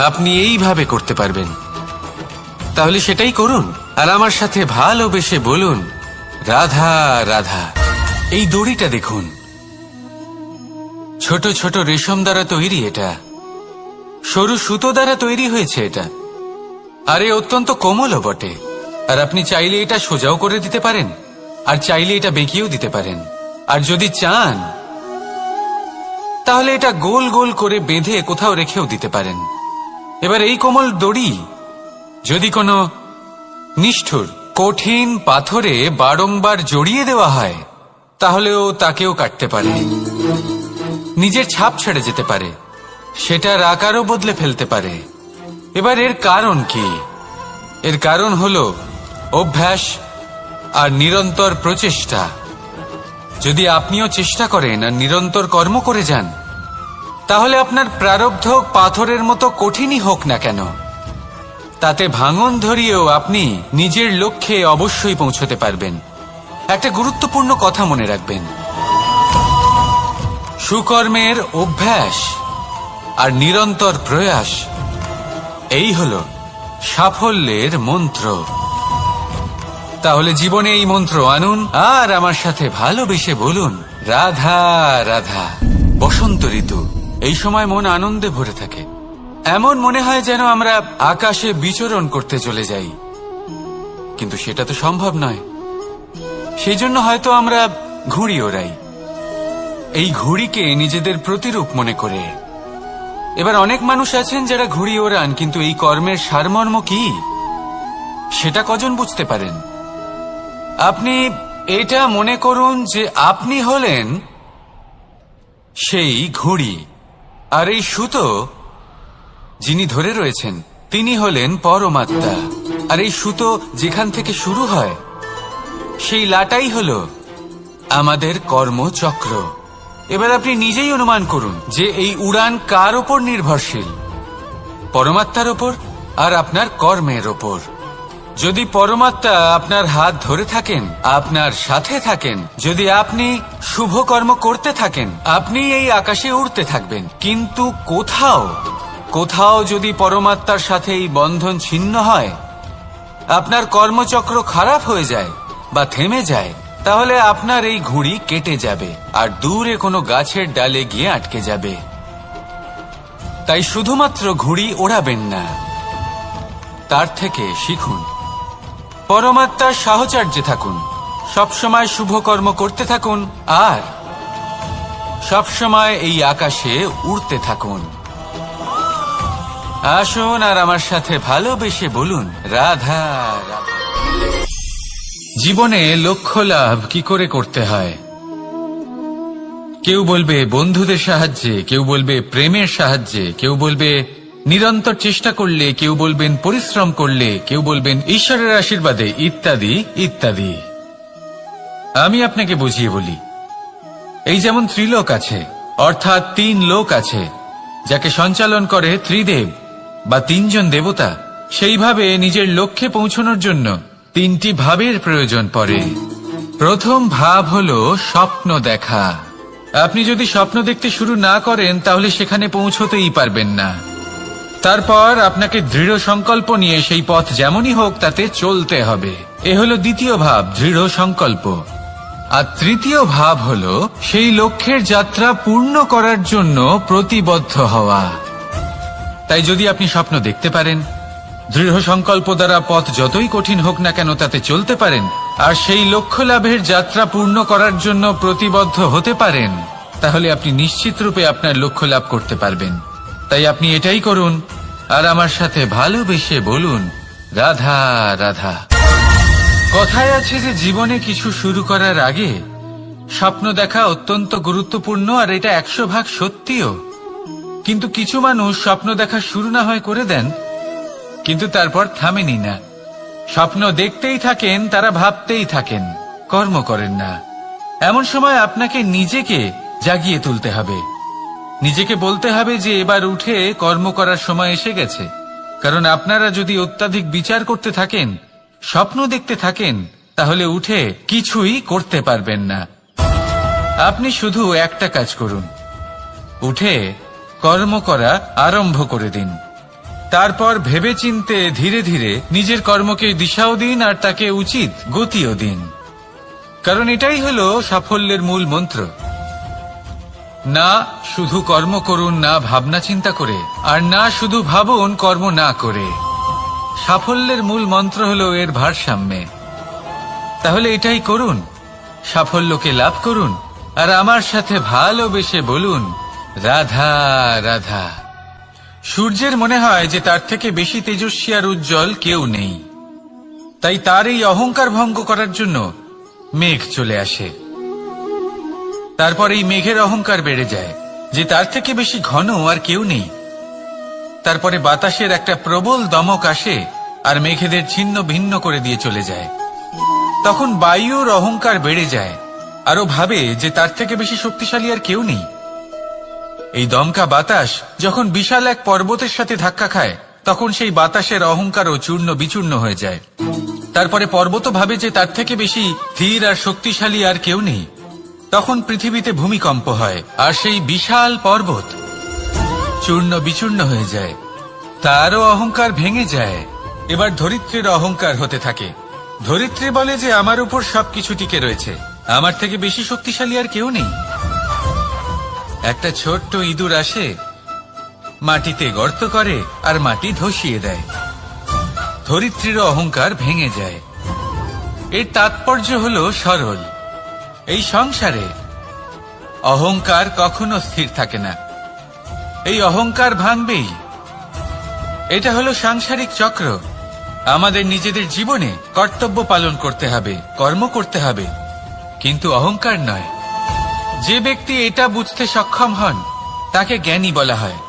আপনি এইভাবে করতে পারবেন। তাহলে সেটাই করুন, আর আমার সাথে ভালোবেসে বলুন, রাধা রাধা। এই দড়িটা দেখুন, ছোট ছোট রেশম দ্বারা তৈরি, এটা সরু সুতো দ্বারা তৈরি হয়েছে এটা, আর এ অত্যন্ত কোমলও বটে। আর আপনি চাইলে এটা সোজাও করে দিতে পারেন, আর চাইলে এটা বেঁকিয়েও দিতে পারেন, আর যদি চান তাহলে এটা গোল গোল করে বেঁধে কোথাও রেখেও দিতে পারেন। এবার এই কোমল দড়ি যদি কোনো নিষ্ঠুর কঠিন পাথরে বারংবার জড়িয়ে দেওয়া হয়, তাহলেও তাকেও কাটতে পারে, নিজের ছাপ ছেড়ে যেতে পারে, সেটার আকারও বদলে ফেলতে পারে। এবার এর কারণ কি? এর কারণ হলো অভ্যাস আর নিরন্তর প্রচেষ্টা। যদি আপনিও চেষ্টা করেন আর নিরন্তর কর্ম করে যান, তাহলে আপনার প্রারব্ধ পাথরের মতো কঠিনই হোক না কেন, তাতে ভাঙন ধরিয়েও আপনি নিজের লক্ষ্যে অবশ্যই পৌঁছতে পারবেন। একটা গুরুত্বপূর্ণ কথা মনে রাখবেন, সুকর্মের অভ্যাস আর নিরন্তর প্রয়াস, এই হলো সাফল্যের মন্ত্র। তাহলে জীবনে এই মন্ত্র আনুন, আর আমার সাথে ভালোবেসে বলুন, রাধা রাধা। বসন্ত ঋতু, এই সময় মন আনন্দে ভরে থাকে, এমন মনে হয় যেন আমরা আকাশে বিচরণ করতে চলে যাই, কিন্তু সেটা তো সম্ভব নয়। সেই জন্য হয়তো আমরা ঘুড়ি ওড়াই, এই ঘুড়িকে নিজেদের প্রতিরূপ মনে করে। এবার অনেক মানুষ আছেন যারা ঘুড়ি ওড়ান, কিন্তু এই কর্মের সারমর্ম কি সেটা কজন বুঝতে পারেন? আপনি এটা মনে করুন যে আপনি হলেন সেই ঘুড়ি, আর এই সুতো যিনি ধরে রয়েছেন তিনি হলেন পরমাত্মা, আর এই সুতো যেখান থেকে শুরু হয় সেই লাটাই হলো আমাদের কর্মচক্র। এবার আপনি নিজেই অনুমান করুন যে এই উড়ান কার ওপর নির্ভরশীল, পরমাত্মার ওপর আর আপনার কর্মের ওপর। যদি পরমাত্মা আপনার হাত ধরে থাকেন, আপনার সাথে থাকেন, যদি আপনি শুভ কর্ম করতে থাকেন, আপনি এই আকাশে উড়তে থাকবেন। কিন্তু কোথাও কোথাও যদি পরমাত্মার সাথে এই বন্ধন ছিন্ন হয়, আপনার কর্মচক্র খারাপ হয়ে যায় বা থেমে যায়, তাহলে আপনার এই ঘুড়ি কেটে যাবে আর দূরে কোনো গাছের ডালে গিয়ে আটকে যাবে। তাই শুধুমাত্র ঘুড়ি ওড়াবেন না, তার থেকে শিখুন, পরমাত্মার সাহচর্যে থাকুন, সবসময় শুভ কর্ম করতে থাকুন, আর সবসময় এই আকাশে উড়তে থাকুন। আসুন আর আমার সাথে ভালোবেসে বলুন, রাধা রাধা। জীবনে লক্ষ্য লাভ কি করে করতে হয়? কেউ বলবে বন্ধুদের সাহায্যে, কেউ বলবে প্রেমের সাহায্যে, কেউ বলবে নিরন্তর চেষ্টা করলে, কেউ বলবেন পরিশ্রম করলে, কেউ বলবেন ঈশ্বরের আশীর্বাদে, ইত্যাদি ইত্যাদি। আমি আপনাকে বুঝিয়ে বলি, এই যেমন ত্রিলোক আছে, অর্থাৎ 3 লোক আছে, যাকে সঞ্চালন করে ত্রিদেব বা 3 জন দেবতা, সেইভাবে নিজের লক্ষ্যে পৌঁছানোর জন্য 3টি ভাবের প্রয়োজন পড়ে। প্রথম ভাব হলো স্বপ্ন দেখা। আপনি যদি স্বপ্ন দেখতে শুরু না করেন তাহলে সেখানে পৌঁছতেই পারবেন না। তারপর আপনাকে দৃঢ় সংকল্প নিয়ে সেই পথ যেমনই হোক তাতে চলতে হবে। এ হলো দ্বিতীয় ভাব, দৃঢ় সংকল্প। আর তৃতীয় ভাব হলো সেই লক্ষ্যের যাত্রা পূর্ণ করার জন্য প্রতিবদ্ধ হওয়া। তাই যদি আপনি স্বপ্ন দেখতে পারেন, দৃঢ় সংকল্প দ্বারা পথ যতই কঠিন হোক না কেন তাতে চলতে পারেন, আর সেই লক্ষ্য লাভের যাত্রা পূর্ণ করার জন্য প্রতিবদ্ধ হতে পারেন, তাহলে আপনি নিশ্চিত রূপে আপনার লক্ষ্য লাভ করতে পারবেন। তাই আপনি এটাই করুন, আর আমার সাথে ভালোবেসে বলুন, রাধা রাধা। কথায় আছে যে জীবনে কিছু শুরু করার আগে স্বপ্ন দেখা অত্যন্ত গুরুত্বপূর্ণ, আর এটা 100% সত্যিও। কিন্তু কিছু মানুষ স্বপ্ন দেখা শুরু না হয় করে দেন, কিন্তু তারপর থামেনি না। স্বপ্ন দেখতেই থাকেন, তারা ভাবতেই থাকেন, কর্ম করেন না। এমন সময় আপনাকে নিজেকে জাগিয়ে তুলতে হবে। নিজেকে বলতে হবে যে এবার উঠে কর্ম করার সময় এসে গেছে। কারণ আপনারা যদি অত্যাধিক বিচার করতে থাকেন, স্বপ্ন দেখতে থাকেন, তাহলে উঠে কিছুই করতে পারবেন না। আপনি শুধু একটা কাজ করুন, উঠে কর্ম করা আরম্ভ করে দিন। তারপর ভেবেচিন্তে ধীরে ধীরে নিজের কর্মকে দিশাও দিন, আর তাকে উচিত গতিও দিন। কারণ এটাই হলো সাফল্যের মূল মন্ত্র। না শুধু কর্ম করুন না ভাবনা চিন্তা করে, আর না শুধু ভাবুন কর্ম না করে। সাফল্যের মূল মন্ত্র হলো এর ভারসাম্যে। তাহলে এটাই করুন, সাফল্যকে লাভ করুন, আর আমার সাথে ভালোবেসে বলুন, রাধা রাধা। সূর্যের মনে হয় যে তার থেকে বেশি তেজস্বী আর উজ্জ্বল কেউ নেই। তাই তার এই অহংকার ভঙ্গ করার জন্য মেঘ চলে আসে। তারপর এই মেঘের অহংকার বেড়ে যায় যে তার থেকে বেশি ঘন আর কেউ নেই। তারপরে বাতাসের একটা প্রবল দমক আসে আর মেঘেদের ছিন্ন ভিন্ন করে দিয়ে চলে যায়। তখন বায়ুর অহংকার বেড়ে যায়, আরো ভাবে যে তার থেকে বেশি শক্তিশালী আর কেউ নেই। এই দমকা বাতাস যখন বিশাল এক পর্বতের সাথে ধাক্কা খায়, তখন সেই বাতাসের অহংকারও চূর্ণ বিচূর্ণ হয়ে যায়। তারপরে পর্বত ভাবে যে তার থেকে বেশি ধীর আর শক্তিশালী আর কেউ নেই। তখন পৃথিবীতে ভূমিকম্প হয়, আর সেই বিশাল পর্বত চূর্ণ বিচূর্ণ হয়ে যায়। তারও অহংকার ভেঙে যায়। এবার ধরিত্রীর অহংকার হতে থাকে। ধরিত্রী বলে যে আমার উপর সবকিছু টিকে রয়েছে, আমার থেকে বেশি শক্তিশালী আর কেউ নেই। একটা ছোট্ট ইঁদুর আসে, মাটিতে গর্ত করে আর মাটি ধসিয়ে দেয়। ধরিত্রীর অহংকার ভেঙে যায়। এর তাৎপর্য হলো সরল। এই সংসারে অহংকার কখনো স্থির থাকে না, এই অহংকার ভাঙবেই। এটা হলো সাংসারিক চক্র। আমাদের নিজেদের জীবনে কর্তব্য পালন করতে হবে, কর্ম করতে হবে, কিন্তু অহংকার নয়। যে ব্যক্তি এটা বুঝতে সক্ষম হন তাকে জ্ঞানী বলা হয়।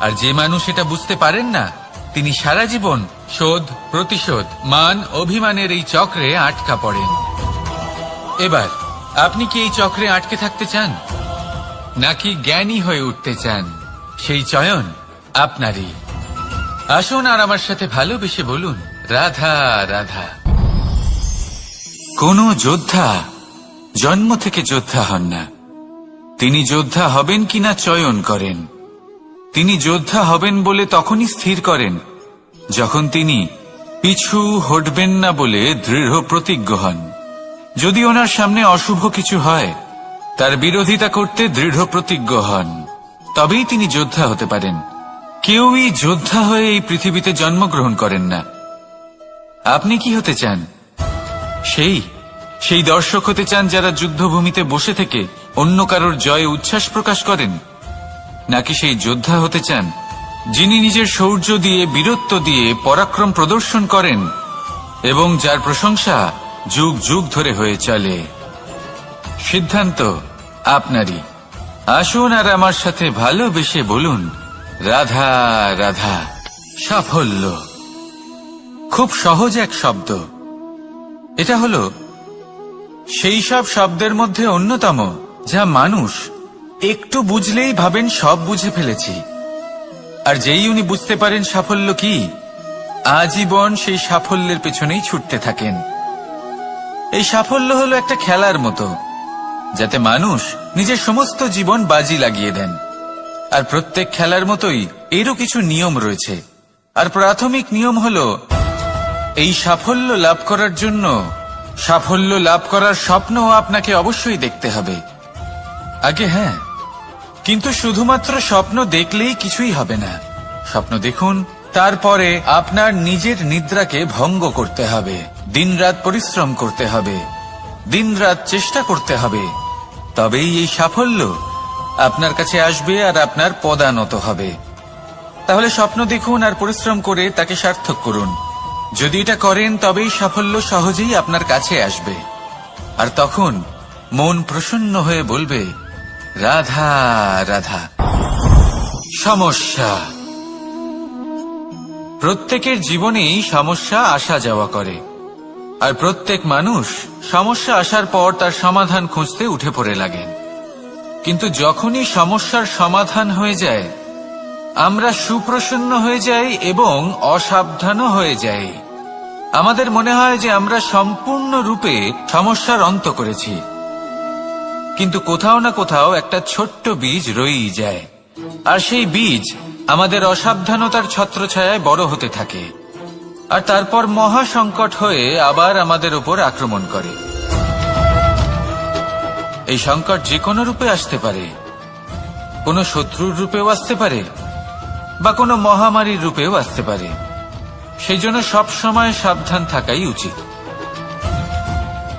আর যে মানুষ এটা বুঝতে পারেন না, তিনি সারা জীবন শোধ প্রতিশোধ মান অভিমানের এই চক্রে আটকা পড়েন। এবার আপনি কি এই চক্রে আটকে থাকতে চান, নাকি জ্ঞানী হয়ে উঠতে চান? সেই চয়ন আপনারই। আসুন আর আমার সাথে ভালোবেসে বলুন, রাধা রাধা। কোন যোদ্ধা জন্ম থেকে যোদ্ধা হন না। তিনি যোদ্ধা হবেন কিনা চয়ন করেন। তিনি যোদ্ধা হবেন বলে তখনই স্থির করেন যখন তিনি পিছু হটবেন না বলে দৃঢ় প্রতিজ্ঞ হন। যদি ওনার সামনে অশুভ কিছু হয়, তার বিরোধিতা করতে দৃঢ় প্রতিজ্ঞ হন, তবেই তিনি যোদ্ধা হতে পারেন। কেউই যোদ্ধা হয়ে এই পৃথিবীতে জন্মগ্রহণ করেন না। আপনি কি হতে চান? সেই দর্শক হতে চান যারা যুদ্ধভূমিতে বসে থেকে অন্য কারোর জয়ে উচ্ছ্বাস প্রকাশ করেন, নাকি সেই যোদ্ধা হতে চান যিনি নিজের শৌর্য দিয়ে, বীরত্ব দিয়ে পরাক্রম প্রদর্শন করেন এবং যার প্রশংসা যুগ যুগ ধরে হয়ে চলে? সিদ্ধান্ত আপনারই। আসুন আর আমার সাথে ভালোবেসে বলুন, রাধা রাধা। সাফল্য খুব সহজ এক শব্দ। এটা হলো সেই সব শব্দের মধ্যে অন্যতম যা মানুষ একটু বুঝলেই ভাবেন সব বুঝে ফেলেছি। আর যেই উনি বুঝতে পারেন সাফল্য কি, আজীবন সেই সাফল্যের পেছনেই ছুটতে থাকেন। এই সাফল্য হলো একটা খেলার মতো, যাতে মানুষ নিজের সমস্ত জীবন বাজি লাগিয়ে দেন। আর প্রত্যেক খেলার মতোই এরও কিছু নিয়ম রয়েছে। আর প্রাথমিক নিয়ম হলো এই সাফল্য লাভ করার জন্য সাফল্য লাভ করার স্বপ্ন আপনাকে অবশ্যই দেখতে হবে আগে। হ্যাঁ, কিন্তু শুধুমাত্র স্বপ্ন দেখলেই কিছুই হবে না। স্বপ্ন দেখুন, তারপরে আপনার নিজের নিদ্রাকে ভঙ্গ করতে হবে, দিনরাত পরিশ্রম করতে হবে, দিনরাত চেষ্টা করতে হবে। তবেই এই সাফল্য আপনার কাছে আসবে আর আপনার পদানত হবে। তাহলে স্বপ্ন দেখুন আর পরিশ্রম করে তাকে সার্থক করুন। যদি এটা করেন তবেই সাফল্য সহজেই আপনার কাছে আসবে। আর তখন মন প্রসন্ন হয়ে বলবে, রাধা রাধা। সমস্যা প্রত্যেকের জীবনেই সমস্যা আসা যাওয়া করে। আর প্রত্যেক মানুষ সমস্যা আসার পর তার সমাধান খুঁজতে উঠে পড়ে লাগেন। কিন্তু যখনই সমস্যার সমাধান হয়ে যায়, আমরা সুপ্রসন্ন হয়ে যাই এবং অসাবধানও হয়ে যাই। আমাদের মনে হয় যে আমরা সম্পূর্ণরূপে সমস্যার অন্ত করেছি, কিন্তু কোথাও না কোথাও একটা ছোট্ট বীজ রয়েই যায়। আর সেই বীজ আমাদের অসাবধানতার ছত্রছায়ায় বড় হতে থাকে, আর তারপর মহা সংকট হয়ে আবার আমাদের উপর আক্রমণ করে। এই সংকট যে কোনো রূপে আসতে পারে, কোনো শত্রুর রূপেও আসতে পারে, বা কোনো মহামারীর রূপেও আসতে পারে। সেই জন্য সবসময় সাবধান থাকাই উচিত।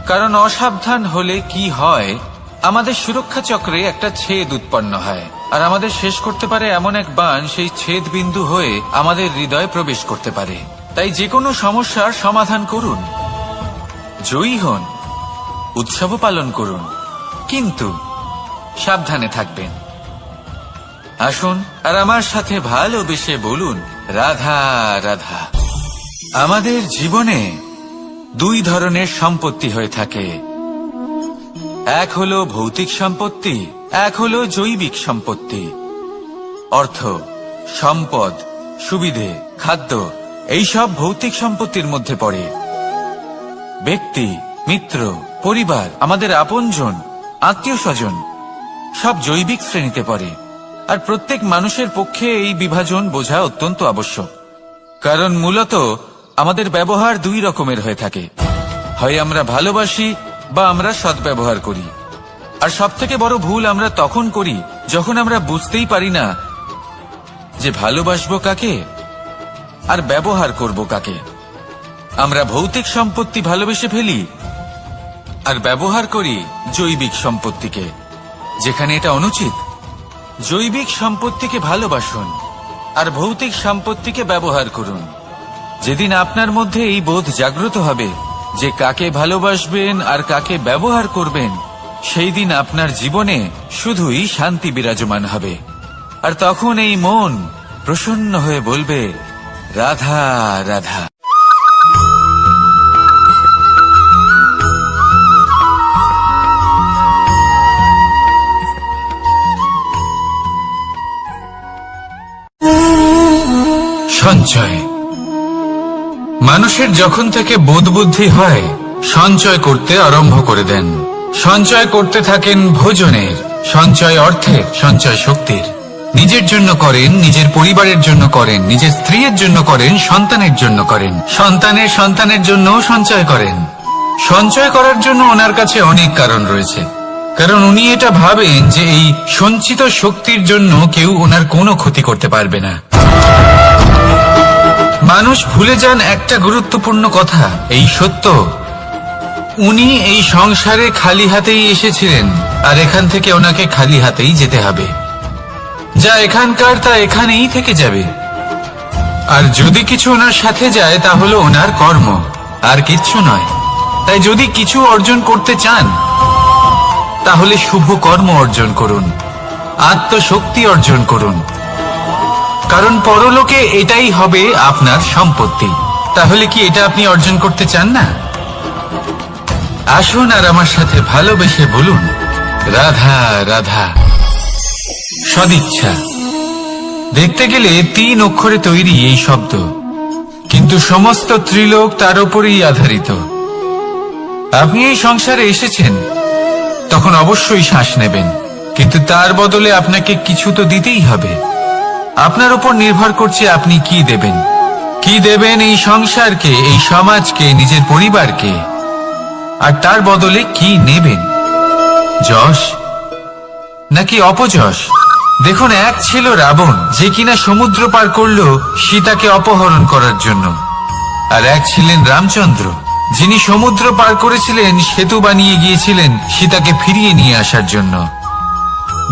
কারণ অসাবধান হলে কি হয়, আমাদের সুরক্ষা চক্রে একটা ছেদ উৎপন্ন হয়, আর আমাদের শেষ করতে পারে এমন এক বাণ সেই ছেদ বিন্দু হয়ে আমাদের হৃদয়ে প্রবেশ করতে পারে। তাই যে কোনো সমস্যার সমাধান করুন, জয়ী হন, উৎসব পালন করুন, কিন্তু সাবধানে থাকবেন। আসুন আর আমার সাথে ভালোবেসে বলুন, রাধা রাধা। আমাদের জীবনে দুই ধরনের সম্পত্তি হয়ে থাকে। এক হলো ভৌতিক সম্পত্তি, এক হলো জৈবিক সম্পত্তি। অর্থ, সম্পদ, সুবিধে, খাদ্য, এইসব ভৌতিক সম্পত্তির মধ্যে পড়ে। ব্যক্তি, মিত্র, পরিবার, আমাদের আপনজন, আত্মীয় স্বজন সব জৈবিক শ্রেণীতে পড়ে। আর প্রত্যেক মানুষের পক্ষে এই বিভাজন বোঝা অত্যন্ত আবশ্যক। কারণ মূলত আমাদের ব্যবহার দুই রকমের হয়ে থাকে, হয় আমরা ভালোবাসি বা আমরা সদ্ব্যবহার করি। আর সবথেকে বড় ভুল আমরা তখন করি যখন আমরা বুঝতেই পারি না যে ভালোবাসবো কাকে আর ব্যবহার করব কাকে। আমরা ভৌতিক সম্পত্তি ভালোবেসে ফেলি আর ব্যবহার করি জৈবিক সম্পত্তিকে, যেখানে এটা অনুচিত। জৈবিক সম্পত্তিকে ভালোবাসুন আর ভৌতিক সম্পত্তিকে ব্যবহার করুন। যেদিন আপনার মধ্যে এই বোধ জাগ্রত হবে যে কাকে ভালোবাসবেন আর কাকে ব্যবহার করবেন, সেই দিন আপনার জীবনে শুধুই শান্তি বিরাজমান হবে। আর তখন এই মন প্রসন্ন হয়ে বলবে, রাধা রাধা। সঞ্চয়। মানুষের যখন থেকে বোধ বুদ্ধি হয়, সঞ্চয় করতে আরম্ভ করে দেন। সঞ্চয় করতে থাকেন ভোজনের, সঞ্চয় অর্থের, সঞ্চয় শক্তির। নিজের জন্য করেন, নিজের পরিবারের জন্য করেন, নিজের স্ত্রীর জন্য করেন, সন্তানের জন্য করেন, সন্তানের সন্তানের জন্যও সঞ্চয় করেন। সঞ্চয় করার জন্য ওনার কাছে অনেক কারণ রয়েছে, কারণ উনি এটা ভাবেন যে এই সঞ্চিত শক্তির জন্য কেউ ওনার কোনো ক্ষতি করতে পারবে না। মানুষ ভুলে যান একটা গুরুত্বপূর্ণ কথা, এই সত্য, উনি এই সংসারে খালি হাতেই এসেছিলেন আর এখান থেকে ওনাকে খালি হাতেই যেতে হবে। যা এখানকার তা এখানেই থেকে যাবে। আর যদি কিছু ওনার সাথে যায় তা হলো ওনার কর্ম, আর কিচ্ছু নয়। তাই যদি কিছু অর্জন করতে চান তাহলে শুভ কর্ম অর্জন করুন, আত্মশক্তি অর্জন করুন। কারণ পরলোকে এটাই হবে আপনার সম্পত্তি। তাহলে কি এটা আপনি অর্জন করতে চান না? আসুন আর আমার সাথে ভালোবেসে বলুন, রাধা রাধা। সদিচ্ছা। দেখতে গেলে 3 অক্ষরে তৈরি এই শব্দ, কিন্তু সমস্ত ত্রিলোক তার উপরেই আধারিত। আপনি এই সংসারে এসেছেন, তখন অবশ্যই শ্বাস নেবেন, কিন্তু তার বদলে আপনাকে কিছু তো দিতেই হবে। আপনার উপর নির্ভর করছে আপনি কি দেবেন। কি দেবেন এই সংসারকে, এই সমাজকে, নিজের পরিবারকে, আর তার বদলে কি নেবেন? যশ নাকি অপযশ? দেখুন, এক ছিল রাবণ, যে কিনা সমুদ্র পার করল সীতাকে অপহরণ করার জন্য, আর এক ছিলেন রামচন্দ্র, যিনি সমুদ্র পার করেছিলেন, সেতু বানিয়ে গিয়েছিলেন সীতাকে ফিরিয়ে নিয়ে আসার জন্য।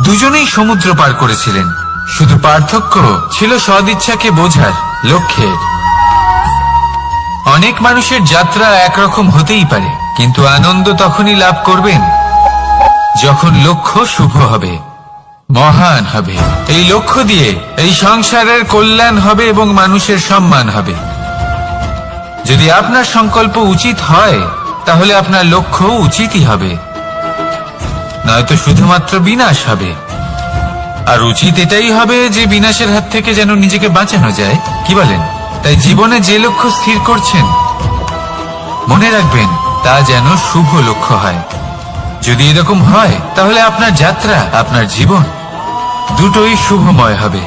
দুজনেই সমুদ্র পার করেছিলেন, শুধু পার্থক্য ছিল সদিচ্ছাকে বোঝার লক্ষ্যের। অনেক মানুষের যাত্রা একরকম হতেই পারে, কিন্তু আনন্দ তখনই লাভ করবেন যখন লক্ষ্য শুভ হবে, মহান হবে। এই লক্ষ্য দিয়ে এই সংসারের কল্যাণ হবে এবং মানুষের সম্মান হবে। যদি আপনার সংকল্প উচিত হয়, তাহলে আপনার লক্ষ্য উচিতই হবে, নয়তো শুধুমাত্র বিনাশ হবে। আর উচিত এটাই হবে যে বিনাশের হাত থেকে যেন নিজেকে বাঁচানো যায়, কি বলেন? তাই জীবনে যে লক্ষ্য স্থির করছেন, মনে রাখবেন তা যেন শুভ লক্ষ্য হয়। যদি এরকম হয়, তাহলে আপনার যাত্রা, আপনার জীবন দুটোই শুভময় হবে।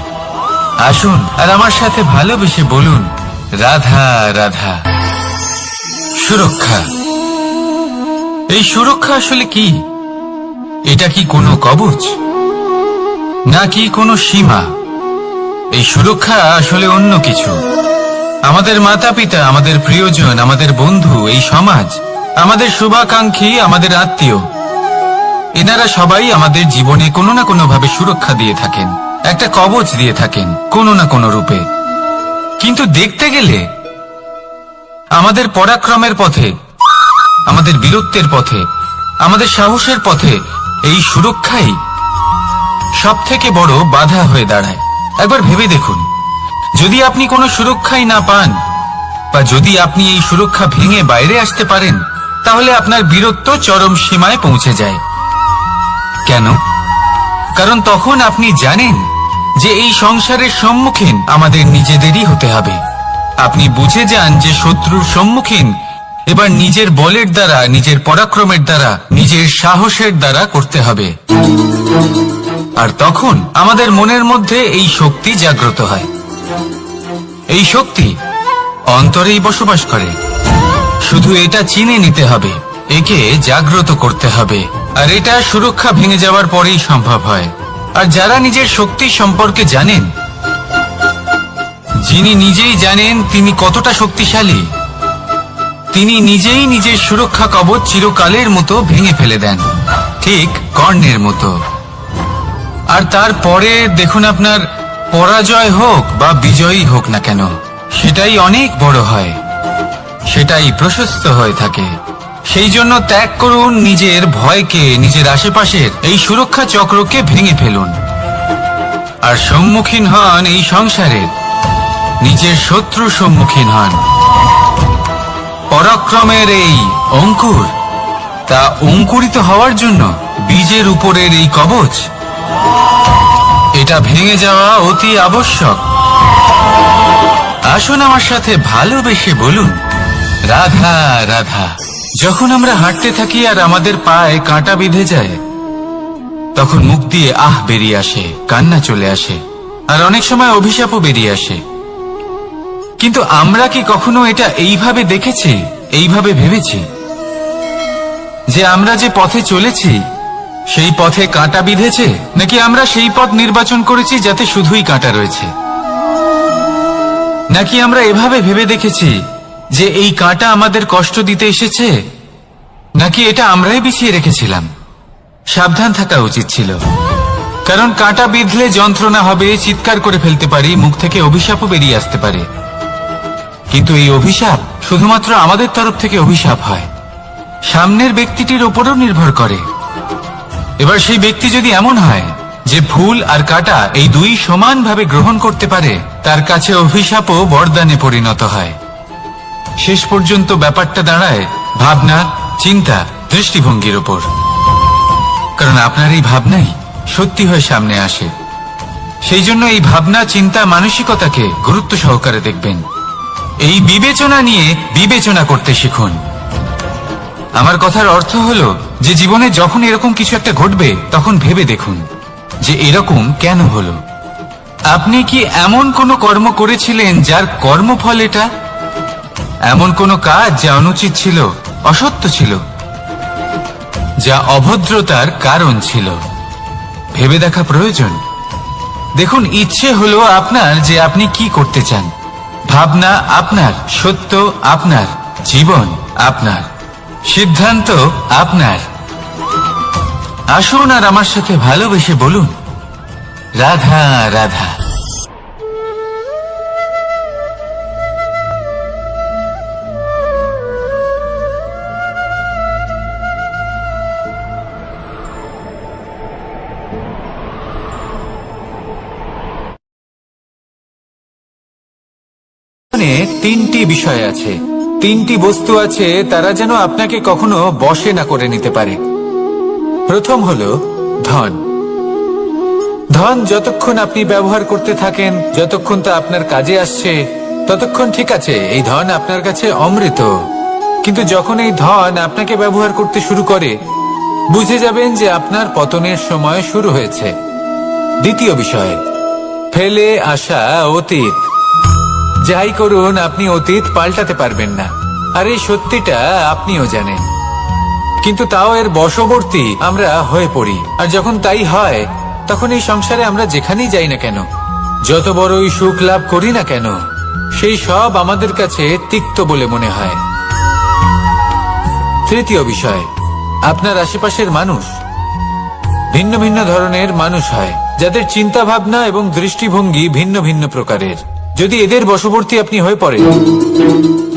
আসুন আর আমার সাথে ভালোবেসে বলুন, রাধা রাধা। সুরক্ষা। এই সুরক্ষা আসলে কি? এটা কি কোনো কবচ নাকি কোনো সীমা? এই সুরক্ষা আসলে অন্য কিছু। আমাদের মাতা পিতা, আমাদের প্রিয়জন, আমাদের বন্ধু, এই সমাজ, আমাদের শুভাকাঙ্ক্ষী, আমাদের আত্মীয়, এনারা সবাই আমাদের জীবনে কোনো না কোনো ভাবে সুরক্ষা দিয়ে থাকেন, একটা কবচ দিয়ে থাকেন কোনো না কোনো রূপে। কিন্তু দেখতে গেলে আমাদের পরাক্রমের পথে, আমাদের বীরত্বের পথে, আমাদের সাহসের পথে এই সুরক্ষাই সব থেকে বড় বাধা হয়ে দাঁড়ায়। একবার ভেবে দেখুন, যদি আপনি কোনো সুরক্ষাই না পান, বা যদি আপনি এই সুরক্ষা ভেঙে বাইরে আসতে পারেন, তাহলে আপনার বীরত্ব চরম সীমায় পৌঁছে যায়। কেন? কারণ তখন আপনি জানেন যে এই সংসারের সম্মুখীন আমাদের নিজেদেরই হতে হবে। আপনি বুঝে যান যে শত্রুর সম্মুখীন এবার নিজের বলের দ্বারা, নিজের পরাক্রমের দ্বারা, নিজের সাহসের দ্বারা করতে হবে। আর তখন আমাদের মনের মধ্যে এই শক্তি জাগ্রত হয়। এই শক্তি অন্তরেই বসবাস করে, শুধু এটা চিনে নিতে হবে, একে জাগ্রত করতে হবে। আর এটা সুরক্ষা ভেঙে যাওয়ার পরেই সম্ভব হয়। আর যারা নিজের শক্তি সম্পর্কে জানেন, যিনি নিজেই জানেন তিনি কতটা শক্তিশালী, তিনি নিজেই নিজের সুরক্ষা কবচ চিরকালের মতো ভেঙে ফেলে দেন, ঠিক কর্ণের মতো। আর তারপরে দেখুন, আপনার পরাজয় হোক বা বিজয়ী হোক না কেন, সেটাই অনেক বড় হয়, সেটাই প্রশস্ত হয়ে থাকে। সেই জন্য ত্যাগ করুন নিজের ভয়কে, নিজের আশেপাশের এই সুরক্ষা চক্রকে ভেঙে ফেলুন, আর সম্মুখীন হন এই সংসারের নিজের শত্রু সম্মুখীন হন। পরাক্রমের এই অঙ্কুর, তা অঙ্কুরিত হওয়ার জন্য বীজের উপরের এই কবচ, এটা ভেঙে যাওয়া অতি আবশ্যক। আসুন আমার সাথে ভালোবেসে বলুন, রাধা রাধা। যখন আমরা হাঁটতে থাকি আর আমাদের পায়ে কাঁটা বিঁধে যায়, তখন মুখ দিয়ে আহ বেরিয়ে আসে, কান্না চলে আসে, আর অনেক সময় অভিশাপও বেরিয়ে আসে। কিন্তু আমরা কি কখনো এটা এইভাবে দেখেছি, এইভাবে ভেবেছি যে আমরা যে পথে চলেছি সেই পথে কাঁটা বিঁধেছে, নাকি আমরা সেই পথ নির্বাচন করেছি যাতে শুধুই কাঁটা রয়েছে? নাকি আমরা এভাবে ভেবে দেখেছি যে এই কাঁটা আমাদের কষ্ট দিতে এসেছে, নাকি এটা আমরাই বিছিয়ে রেখেছিলাম? সাবধান থাকা উচিত ছিল, কারণ কাঁটা বিঁধলে যন্ত্রণা হবে, চিৎকার করে ফেলতে পারি, মুখ থেকে অভিশাপও বেরিয়ে আসতে পারে। কিন্তু এই অভিশাপ শুধুমাত্র আমাদের তরফ থেকে অভিশাপ হয়, সামনের ব্যক্তিটির উপরও নির্ভর করে। এবার সেই ব্যক্তি যদি এমন হয় যে ফুল আর কাঁটা এই দুই সমানভাবে গ্রহণ করতে পারে তার কাছে অভিশাপও বরদানে পরিণত হয়। শেষ পর্যন্ত ব্যাপারটা দাঁড়ায় ভাবনা, চিন্তা, দৃষ্টিভঙ্গির ওপর। কারণ আপনার এই ভাবনাই সত্যি হয়ে সামনে আসে। সেই জন্য এই ভাবনা, চিন্তা, মানসিকতাকে গুরুত্ব সহকারে দেখবেন। এই বিবেচনা নিয়ে বিবেচনা করতে শিখুন। আমার কথার অর্থ হলো যে জীবনে যখন এরকম কিছু একটা ঘটবে তখন ভেবে দেখুন যে এরকম কেন হলো। আপনি কি এমন কোনো কর্ম করেছিলেন যার কর্মফল এটা? এমন কোনো কাজ যা অনুচিত ছিল, অসত্য ছিল, যা অভদ্রতার কারণ ছিল? ভেবে দেখা প্রয়োজন। দেখুন, ইচ্ছে হলো আপনার যে আপনি কি করতে চান। ভাবনা আপনার, সত্য আপনার, জীবন আপনার, সিদ্ধান্ত আপনার। আসুন আর আমার সাথে ভালোবেসে বলুন, রাধা রাধা। তিনটি বিষয় আছে, তিনটি বস্তু আছে, তারা যেন আপনাকে কখনো বশে না করে নিতে পারে। প্রথম হলো ধন। ধন যতক্ষণ আপনি ব্যবহার করতে থাকেন, যতক্ষণ তা আপনার কাজে আসছে, ততক্ষণ ঠিক আছে, এই ধন আপনার কাছে অমৃত। কিন্তু যখন এই ধন আপনাকে ব্যবহার করতে শুরু করে, বুঝে যাবেন যে আপনার পতনের সময় শুরু হয়েছে। দ্বিতীয় বিষয়, ফেলে আসা অতীত। যাই করুন, আপনি অতীত পাল্টাতে পারবেন না, আর এই সত্যিটা আপনিও জানেন। কিন্তু তাও এর বশবর্তী আমরা হয়ে পড়ি। আর যখন তাই হয়, তখন এই সংসারে আমরা যেখানেই যাই না কেন, যত বড়ই সুখ লাভ করি না কেন, সেই সব আমাদের কাছে তিক্ত বলে মনে হয়। তৃতীয় বিষয়, আপনার আশেপাশের মানুষ ভিন্ন ভিন্ন ধরনের মানুষ হয়, যাদের চিন্তা ভাবনা এবং দৃষ্টিভঙ্গি ভিন্ন ভিন্ন প্রকারের। যদি এদের বশবর্তী আপনি হয়ে পড়েন,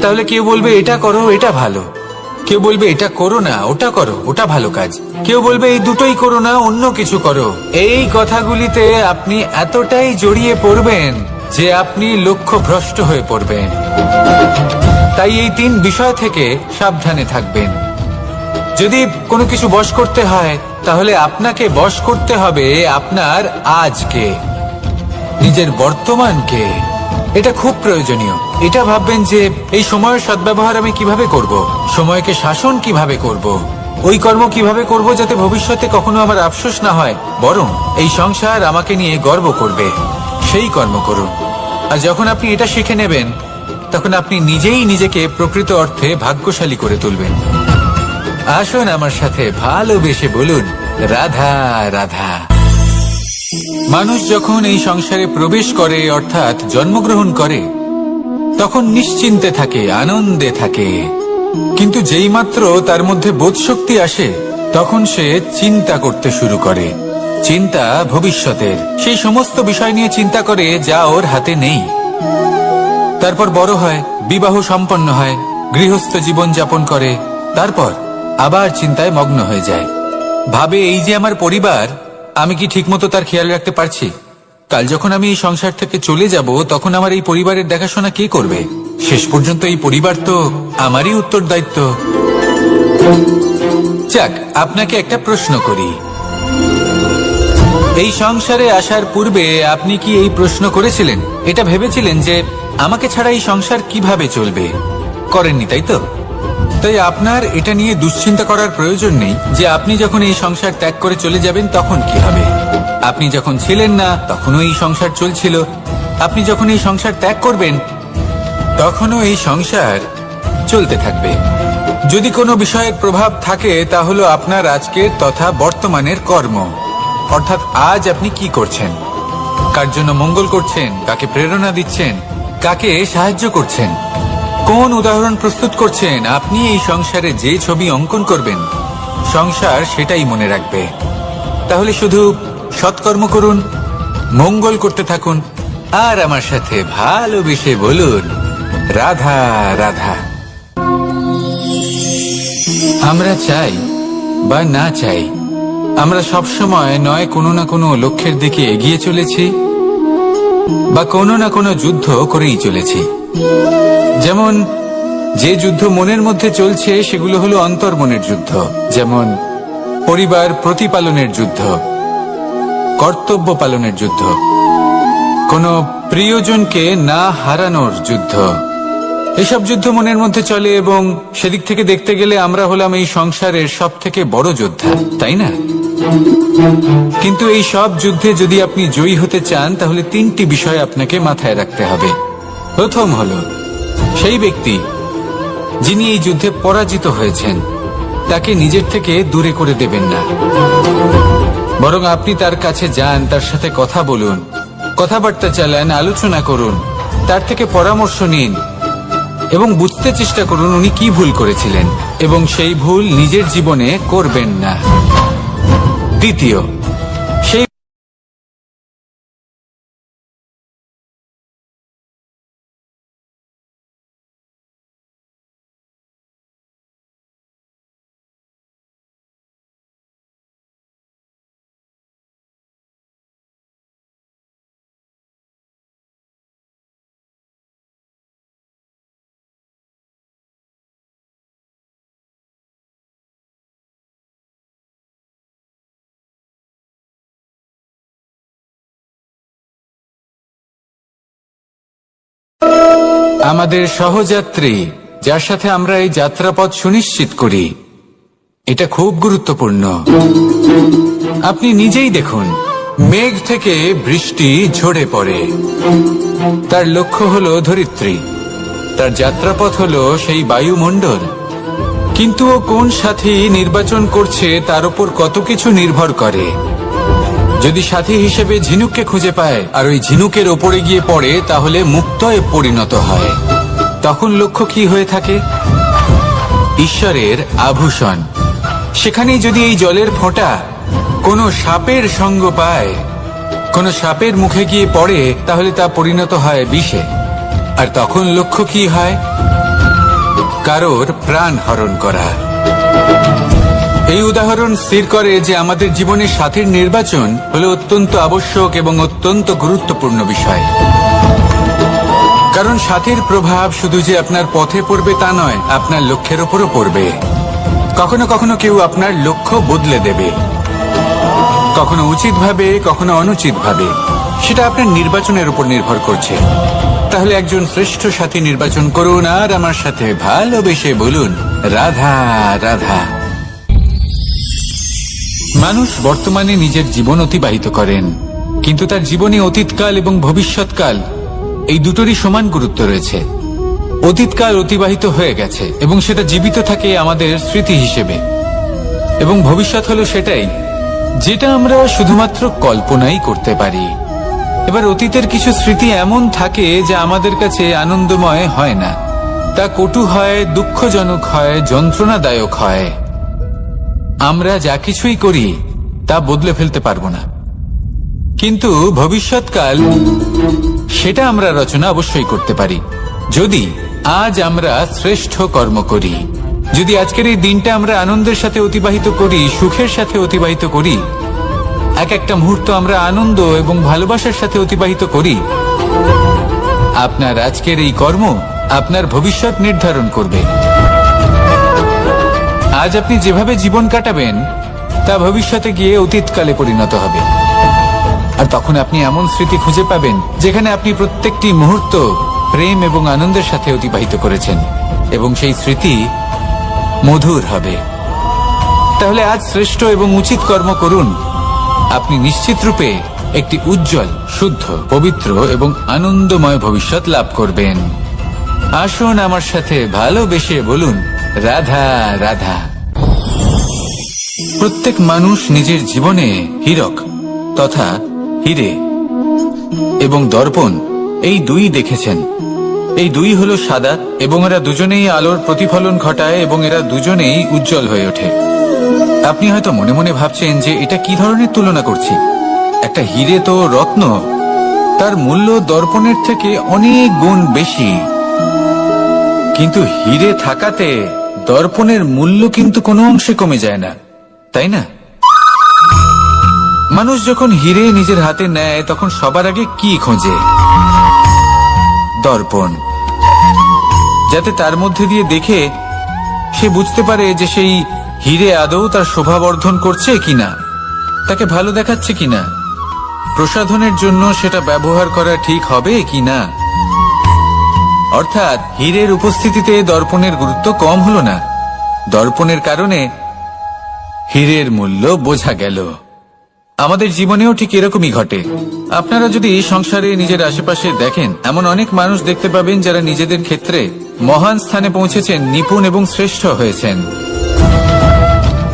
তাহলে কেউ বলবে এটা করো, এটা ভালো। কেউ বলবে এটা করো না, ওটা করো, ওটা ভালো কাজ। কেউ বলবে এই দুটোই করো না, অন্য কিছু করো। এই কথাগুলিতে আপনি এতটাই জড়িয়ে পড়বেন যে আপনি লক্ষ্যভ্রষ্ট হয়ে পড়বেন। তাই এই তিন বিষয় থেকে সাবধানে থাকবেন। যদি কোনো কিছু বশ করতে হয়, তাহলে আপনাকে বশ করতে হবে আপনার আজকে, নিজের বর্তমানকে। এটা খুব প্রয়োজনীয়। এটা ভাববেন যে এই সময়ের সদ্ব্যবহার আমি কিভাবে করব, সময়কে শাসন কিভাবে করব, ওই কর্ম কিভাবে করব যাতে ভবিষ্যতে কখনো আমার আফসোস না হয়, বরং এই সংসার আমাকে নিয়ে গর্ব করবে, সেই কর্ম করুন। আর যখন আপনি এটা শিখে নেবেন, তখন আপনি নিজেই নিজেকে প্রকৃত অর্থে ভাগ্যশালী করে তুলবেন। আসুন আমার সাথে ভালোবেসে বলুন, রাধা রাধা। মানুষ যখন এই সংসারে প্রবেশ করে, অর্থাৎ জন্মগ্রহণ করে, তখন নিশ্চিন্তে থাকে, আনন্দে থাকে। কিন্তু যেইমাত্র তার মধ্যে বোধশক্তি আসে, তখন সে চিন্তা করতে শুরু করে। চিন্তা ভবিষ্যতের, সেই সমস্ত বিষয় নিয়ে চিন্তা করে যা ওর হাতে নেই। তারপর বড় হয়, বিবাহ সম্পন্ন হয়, গৃহস্থ জীবন যাপন করে, তারপর আবার চিন্তায় মগ্ন হয়ে যায়। ভাবে এই যে আমার পরিবার, আমি কি ঠিকমতো তার খেয়াল রাখতে পারছি? কাল যখন আমি এই সংসার থেকে চলে যাব, তখন আমার এই পরিবারের দেখাশোনা কে করবে? শেষ পর্যন্ত এই পরিবার তো আমারই উত্তরদায়িত্ব। যাক, আপনাকে একটা প্রশ্ন করি। এই সংসারে আসার পূর্বে আপনি কি এই প্রশ্ন করেছিলেন, এটা ভেবেছিলেন যে আমাকে ছাড়া এই সংসার কিভাবে চলবে? করেননি, তাই তো? তাই আপনার এটা নিয়ে দুশ্চিন্তা করার প্রয়োজন নেই যে আপনি যখন এই সংসার ত্যাগ করে চলে যাবেন তখন কি হবে। আপনি যখন ছিলেন না তখনও এই সংসার চলছিল, আপনি যখন এই সংসার ত্যাগ করবেন তখনও এই সংসার চলতে থাকবে। যদি কোনো বিষয়ের প্রভাব থাকে, তা হলো আপনার আজকের তথা বর্তমানের কর্ম। অর্থাৎ আজ আপনি কি করছেন, কার জন্য মঙ্গল করছেন, কাকে প্রেরণা দিচ্ছেন, কাকে সাহায্য করছেন, কোন উদাহরণ প্রস্তুত করছেন। আপনি এই সংসারে যে ছবি অঙ্কন করবেন, সংসার সেটাই মনে রাখবে। তাহলে শুধু সৎকর্ম করুন, মঙ্গল করতে থাকুন, আর আমার সাথে ভালোবেসে বলুন, রাধা রাধা। আমরা চাই বা না চাই, আমরা সবসময় নয় কোনো না কোনো লক্ষ্যের দিকে এগিয়ে চলেছি বা কোনো না কোনো যুদ্ধ করেই চলেছি। যেমন যে যুদ্ধ মনের মধ্যে চলছে সেগুলো হলো অন্তর্মনের যুদ্ধ, যেমন পরিবার প্রতিপালনের যুদ্ধ, কর্তব্য পালনের যুদ্ধ, কোনো প্রিয়জনকে না হারানোর যুদ্ধ। এসব যুদ্ধ মনের মধ্যে চলে এবং সেদিক থেকে দেখতে গেলে আমরা হলাম এই সংসারের সব থেকে বড় যোদ্ধা, তাই না? কিন্তু এই সব যুদ্ধে যদি আপনি জয়ী হতে চান তাহলে তিনটি বিষয় আপনাকে মাথায় রাখতে হবে। প্রথম হলো সেই ব্যক্তি যিনি এই যুদ্ধে পরাজিত হয়েছেন তাকে নিজের থেকে দূরে করে দেবেন না, বরং আপনি তার কাছে যান, তার সাথে কথা বলুন, কথাবার্তা চালান, আলোচনা করুন, তার থেকে পরামর্শ নিন এবং বুঝতে চেষ্টা করুন উনি কি ভুল করেছিলেন এবং সেই ভুল নিজের জীবনে করবেন না। দ্বিতীয়, সেই আমাদের সহযাত্রী যার সাথে আমরা এই যাত্রাপথ সুনিশ্চিত করি, এটা খুব গুরুত্বপূর্ণ। আপনি নিজেই দেখুন, মেঘ থেকে বৃষ্টি ঝরে পড়ে। তার লক্ষ্য হলো ধরিত্রী, তার যাত্রাপথ হলো সেই বায়ুমণ্ডল। কিন্তু ও কোন সাথী নির্বাচন করছে তার উপর কত কিছু নির্ভর করে। যদি সাথী হিসেবে ঝিনুককে খুঁজে পায় আর ওই ঝিনুকের ওপরে গিয়ে পড়ে তাহলে মুক্তয়ে পরিণত হয়। তখন লক্ষ্য কি হয়ে থাকে? ঈশ্বরের আভূষণ। সেখানেই যদি এই জলের ফোঁটা কোনো সাপের সঙ্গ পায়, কোনো সাপের মুখে গিয়ে পড়ে, তাহলে তা পরিণত হয় বিষে। আর তখন লক্ষ্য কি হয়? কারোর প্রাণ হরণ করা। এই উদাহরণ স্থির করে যে আমাদের জীবনে সাথীর নির্বাচন হলো অত্যন্ত আবশ্যক এবং অত্যন্ত গুরুত্বপূর্ণ বিষয়। কারণ সাথীর প্রভাব শুধু যে আপনার পথে পড়বে তা নয়, আপনার লক্ষ্যের ওপরও পড়বে। কখনো কখনো কেউ আপনার লক্ষ্য বদলে দেবে, কখনো উচিতভাবে, কখনো অনুচিতভাবে। সেটা আপনার নির্বাচনের উপর নির্ভর করছে। তাহলে একজন শ্রেষ্ঠ সাথী নির্বাচন করুন আর আমার সাথে ভালোবেসে বলুন, রাধা রাধা। মানুষ বর্তমানে নিজের জীবন অতিবাহিত করেন, কিন্তু তার জীবনে অতীতকাল এবং ভবিষ্যৎকাল এই দুটোরই সমান গুরুত্ব রয়েছে। অতীতকাল অতিবাহিত হয়ে গেছে এবং সেটা জীবিত থাকে আমাদের স্মৃতি হিসেবে, এবং ভবিষ্যৎ হলো সেটাই যেটা আমরা শুধুমাত্র কল্পনাই করতে পারি। এবার অতীতের কিছু স্মৃতি এমন থাকে যা আমাদের কাছে আনন্দময় হয় না, তা কটু হয়, দুঃখজনক হয়, যন্ত্রণাদায়ক হয়। আমরা যা কিছুই করি তা বদলে ফেলতে পারবো না, কিন্তু ভবিষ্যৎকাল সেটা আমরা রচনা অবশ্যই করতে পারি যদি আজ আমরা শ্রেষ্ঠ কর্ম করি। যদি আজকের এই দিনটা আমরা আনন্দের সাথে অতিবাহিত করি, সুখের সাথে অতিবাহিত করি, এক একটা মুহূর্ত আমরা আনন্দ এবং ভালোবাসার সাথে অতিবাহিত করি, আপনার আজকের এই কর্ম আপনার ভবিষ্যৎ নির্ধারণ করবে। আজ আপনি যেভাবে জীবন কাটাবেন তা ভবিষ্যতে গিয়ে অতীতকালে পরিণত হবে। আর তখন আপনি এমন স্মৃতি খুঁজে পাবেন যেখানে আপনি প্রত্যেকটি মুহূর্ত প্রেম এবং আনন্দের সাথে অতিবাহিত করেছেন, এবং সেই স্মৃতি মধুর হবে। তাহলে আজ শ্রেষ্ঠ এবং উচিত কর্ম করুন। আপনি নিশ্চিত রূপে একটি উজ্জ্বল, শুদ্ধ, পবিত্র এবং আনন্দময় ভবিষ্যৎ লাভ করবেন। আসুন আমার সাথে ভালোবেসে বলুন, রাধা রাধা। প্রত্যেক মানুষ নিজের জীবনে হীরক তথা হিরে এবং দর্পণ এই দুই দেখেছেন। এই দুই হলো সাদা এবং এরা দুজনেই আলোর প্রতিফলন ঘটায় এবং এরা দুজনেই উজ্জ্বল হয়ে ওঠে। আপনি হয়তো মনে মনে ভাবছেন যে এটা কি ধরনের তুলনা করছি। একটা হিরে তো রত্ন, তার মূল্য দর্পণের থেকে অনেক গুণ বেশি। কিন্তু হিরে থাকাতে দর্পণের মূল্য কিন্তু কোনো অংশে কমে যায় না, তাই না? মানুষ যখন হিরে নিজের হাতে নেয় তখন সবার আগে কি খোঁজে? দর্পণ, যাতে তার মধ্যে দিয়ে দেখে সে বুঝতে পারে যে সেই হিরে আদৌ তার শোভাবর্ধন করছে কিনা, তাকে ভালো দেখাচ্ছে কিনা, প্রসাধনের জন্য সেটা ব্যবহার করা ঠিক হবে কিনা। অর্থাৎ হীরের উপস্থিতিতে দর্পণের গুরুত্ব কম হলো না। দর্পণের কারণে হীরের মূল্য বোঝা গেল। আমাদের জীবনেও ঠিক এরকমই ঘটে। আপনারা যদি সংসারে নিজের আশেপাশে দেখেন, এমন অনেক মানুষ দেখতে পাবেন যারা নিজেদের ক্ষেত্রে মহান স্থানে পৌঁছেছেন, নিপুণ এবং শ্রেষ্ঠ হয়েছেন,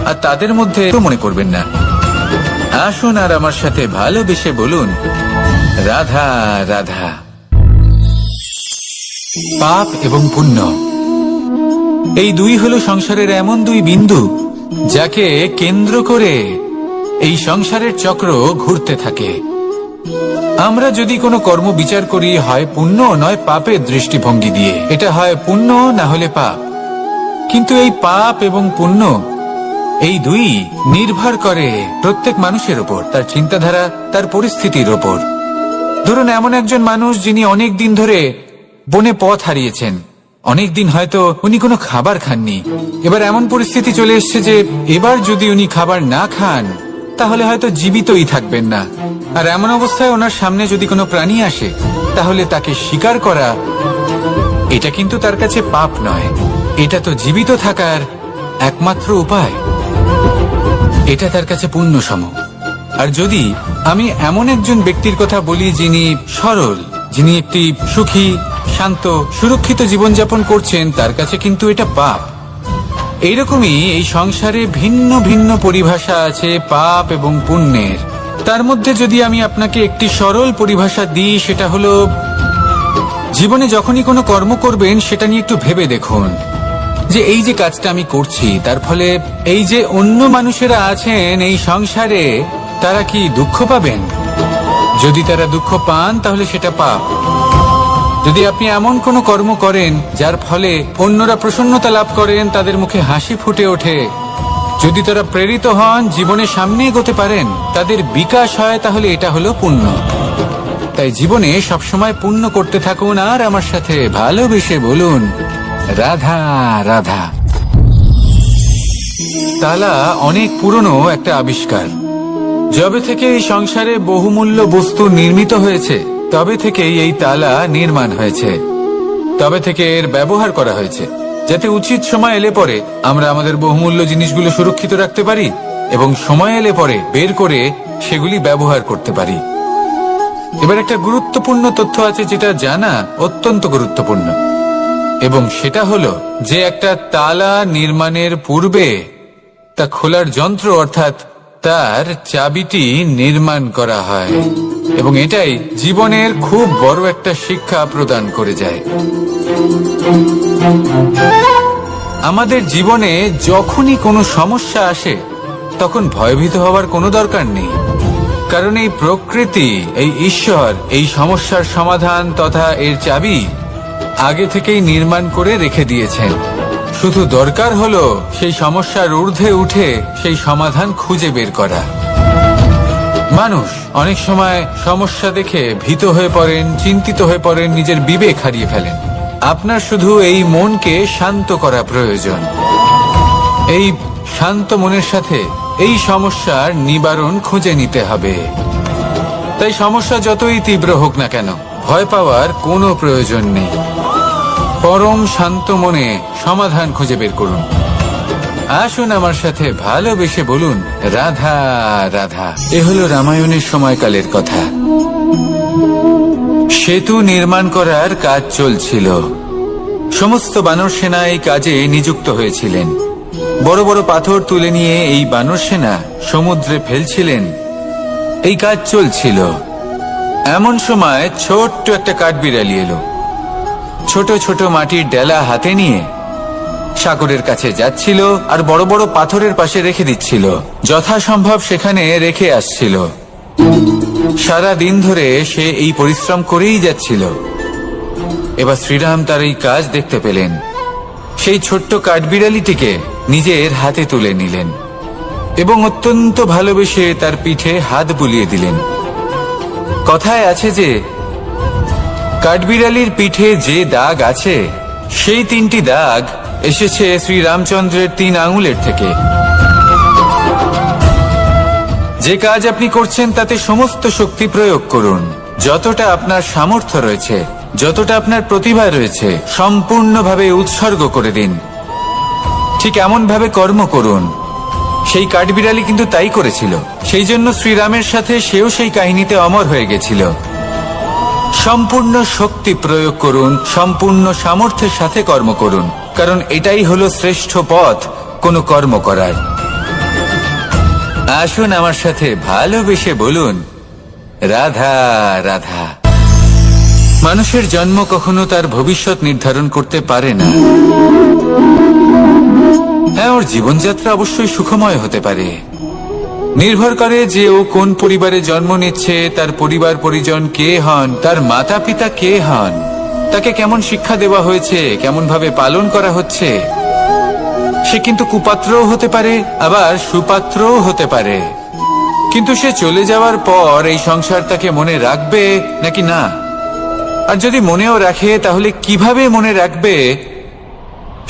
আর তাদের মধ্যে মনে করবেন না। আসুন আর আমার সাথে ভালোবেসে বলুন, রাধা রাধা। পাপ এবং পুণ্য, এই দুই হলো সংসারের এমন দুই বিন্দু যাকে কেন্দ্র করে এই সংসারের চক্র ঘুরতে থাকে। আমরা যদি কোনো কর্ম বিচার করি, হয় পুণ্য নয় পাপের দৃষ্টিভঙ্গি দিয়ে, এটা হয় পুণ্য না হলে পাপ। কিন্তু এই পাপ এবং পুণ্য এই দুই নির্ভর করে প্রত্যেক মানুষের ওপর, তার চিন্তাধারা, তার পরিস্থিতির ওপর। ধরুন এমন একজন মানুষ যিনি অনেক দিন ধরে বনে পথ হারিয়েছেন, অনেক দিন হয়তো উনি কোনো খাবার খাননি। এবার এমন পরিস্থিতি চলে এসছে যে এবার যদি উনি খাবার না খান তাহলে হয়তো জীবিতই থাকবেন না। আর এমন অবস্থায় ওনার সামনে যদি কোনো প্রাণী আসে, তাহলে তাকে শিকার করা এটা কিন্তু তার কাছে পাপ নয়, এটা তো জীবিত থাকার একমাত্র উপায়। এটা তার কাছে পুণ্য সম। আর যদি আমি এমন একজন ব্যক্তির কথা বলি যিনি সরল, যিনি একটি সুখী, শান্ত, সুরক্ষিত জীবনযাপন করছেন, তার কাছে কিন্তু এটা পাপ। এইরকমই এই সংসারে ভিন্ন ভিন্ন পরিভাষা আছে পাপ এবং পুণ্যের। তার মধ্যে যদি আমি আপনাকে একটি সরল পরিভাষা দিই, সেটা হলো, জীবনে যখনই কোনো কর্ম করবেন সেটা নিয়ে একটু ভেবে দেখুন যে এই যে কাজটা আমি করছি, তার ফলে এই যে অন্য মানুষেরা আছেন এই সংসারে, তারা কি দুঃখ পাবেন? যদি তারা দুঃখ পান তাহলে সেটা পাপ। যদি আপনি এমন কোনো কর্ম করেন যার ফলে অন্যরা প্রসন্নতা লাভ করেন, তাদের মুখে হাসি ফুটে ওঠে, যদি তারা প্রেরিত হন, জীবনে সামনে এগোতে পারেন, তাদের বিকাশ হয়, তাহলে এটা হলো পুণ্য। তাই জীবনে সবসময় পুণ্য করতে থাকুন আর আমার সাথে ভালোবেসে বলুন, রাধা রাধা। তালা অনেক পুরনো একটা আবিষ্কার। যবে থেকে এই সংসারে বহুমূল্য বস্তু নির্মিত হয়েছে, তবে থেকেই এই তালা নির্মাণ হয়েছে, তবে থেকে এর ব্যবহার করা হয়েছে, যাতে উচিত সময় এলে পরে আমরা আমাদের বহুমূল্য জিনিসগুলো সুরক্ষিত রাখতে পারি এবং সময় এলে পরে বের করে সেগুলি ব্যবহার করতে পারি। এবার একটা গুরুত্বপূর্ণ তথ্য আছে যেটা জানা অত্যন্ত গুরুত্বপূর্ণ, এবং সেটা হলো যে একটা তালা নির্মাণের পূর্বে তা খোলার যন্ত্র অর্থাৎ তার চাবিটি নির্মাণ করা হয়, এবং এটাই জীবনের খুব বড় একটা শিক্ষা প্রদান করে যায়। আমাদের জীবনে যখনই কোনো সমস্যা আসে তখন ভয়ভীত হওয়ার কোনো দরকার নেই, কারণ এই প্রকৃতি, এই ঈশ্বর এই সমস্যার সমাধান তথা এর চাবি আগে থেকেই নির্মাণ করে রেখে দিয়েছেন। শুধু দরকার হলো সেই সমস্যার ঊর্ধ্বে উঠে সেই সমাধান খুঁজে বের করা। মানুষ অনেক সময় সমস্যা দেখে ভীত হয়ে পড়েন, চিন্তিত হয়ে পড়েন, নিজের বিবেক হারিয়ে ফেলেন। আপনার শুধু এই মনকে শান্ত করা প্রয়োজন। এই শান্ত মনের সাথে এই সমস্যার নিবারণ খুঁজে নিতে হবে। তাই সমস্যা যতই তীব্র হোক না কেন, ভয় পাওয়ার কোনো প্রয়োজন নেই। পরম শান্ত মনে সমাধান খুঁজে বের করুন। আসুন আমার সাথে ভালোবেসে বলুন, রাধা রাধা। এ হলো রামায়ণের সময়কালের কথা। সেতু নির্মাণ করার কাজ চলছিল। সমস্ত বানর সেনা এই কাজে নিযুক্ত হয়েছিলেন। বড় বড় পাথর তুলে নিয়ে এই বানর সেনা সমুদ্রে ফেলছিলেন। এই কাজ চলছিল। এমন সময় ছোট্ট একটা কাঠবিড়ালি এলো। ছোট ছোট মাটির ডেলা হাতে নিয়ে সাগরের কাছে যাচ্ছিল আর বড় বড় পাথরের পাশে রেখে দিচ্ছিল, যথাসম্ভব সেখানে রেখে আসছিল। সারা দিন ধরে সে এই পরিশ্রম করেই যাচ্ছিল। এবার শ্রীরাম তার এই কাজ দেখতে পেলেন। সেই ছোট্ট কাঠবিড়ালিটিকে নিজের হাতে তুলে নিলেন এবং অত্যন্ত ভালোবেসে তার পিঠে হাত বুলিয়ে দিলেন। কথায় আছে যে কাঠবিড়ালির পিঠে যে দাগ আছে সেই 3টি দাগ এসেছে শ্রীরামচন্দ্রের 3 আঙুলের থেকে। যে কাজ আপনি করছেন তাতে সমস্ত শক্তি প্রয়োগ করুন, যতটা আপনার সামর্থ্য রয়েছে, যতটা আপনার প্রতিভা রয়েছে, সম্পূর্ণভাবে উৎসর্গ করে দিন। ঠিক এমন ভাবে কর্ম করুন। সেই কাঠবিড়ালি কিন্তু তাই করেছিল। সেই জন্য শ্রীরামের সাথে সেও সেই কাহিনীতে অমর হয়ে গেছিল। সম্পূর্ণ শক্তি প্রয়োগ করুন, সম্পূর্ণ সামর্থ্যের সাথে কর্ম করুন, কারণ এটাই হলো শ্রেষ্ঠ পথ কোনো কর্ম করার। আসুন আমার সাথে ভালোবেসে বলুন, রাধা রাধা। মানুষের জন্ম কখনো তার ভবিষ্যৎ নির্ধারণ করতে পারে না। হ্যাঁ, ওর জীবনযাত্রা অবশ্যই সুখময় হতে পারে। নির্ভর করে যে ও কোন পরিবারে জন্ম নিচ্ছে, তার পরিবার পরিজন কে হন, তার মাতা পিতা কে হন, তাকে কেমন শিক্ষা দেওয়া হয়েছে, কেমন ভাবে পালন করা হচ্ছে। সে কিন্তু কুপাত্রও হতে পারে, আবার সুপাত্রও হতে পারে। কিন্তু সে চলে যাওয়ার পর এই সংসার তাকে মনে রাখবে নাকি না? আর যদি মনেও রাখে, তাহলে কিভাবে মনে রাখবে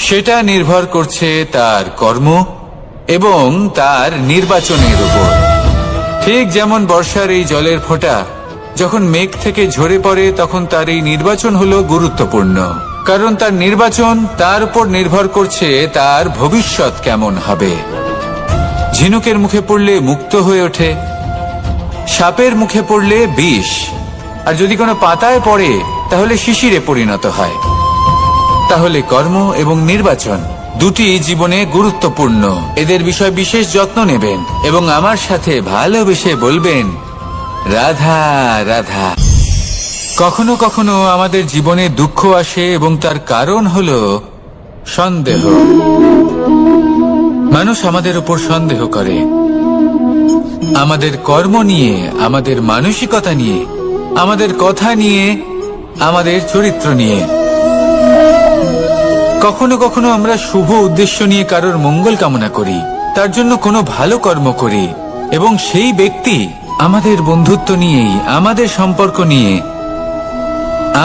সেটা নির্ভর করছে তার কর্ম এবং তার নির্বাচনের উপর। ঠিক যেমন বর্ষার এই জলের ফোঁটা যখন মেঘ থেকে ঝরে পড়ে, তখন তার এই নির্বাচন হলো গুরুত্বপূর্ণ, কারণ তার নির্বাচন তার উপর নির্ভর করছে তার ভবিষ্যৎ কেমন হবে। ঝিনুকের মুখে পড়লে মুক্ত হয়ে ওঠে, সাপের মুখে পড়লে বিষ, আর যদি কোনো পাতায় পড়ে তাহলে শিশিরে পরিণত হয়। তাহলে কর্ম এবং নির্বাচন দুটি জীবনে গুরুত্বপূর্ণ। এদের বিষয়ে বিশেষ যত্ন নেবেন এবং আমার সাথে ভালোবেসে বলবেন, রাধা রাধা। কখনো কখনো আমাদের জীবনে দুঃখ আসে এবং তার কারণ হলো সন্দেহ। মানুষ আমাদের উপর সন্দেহ করে, আমাদের কর্ম নিয়ে, আমাদের মানসিকতা নিয়ে, আমাদের কথা নিয়ে, আমাদের চরিত্র নিয়ে। কখনো কখনো আমরা শুভ উদ্দেশ্য নিয়ে কারোর মঙ্গল কামনা করি, তার জন্য কোনো ভালো কর্ম করি, এবং সেই ব্যক্তি আমাদের বন্ধুত্ব নিয়েই, আমাদের সম্পর্ক নিয়ে,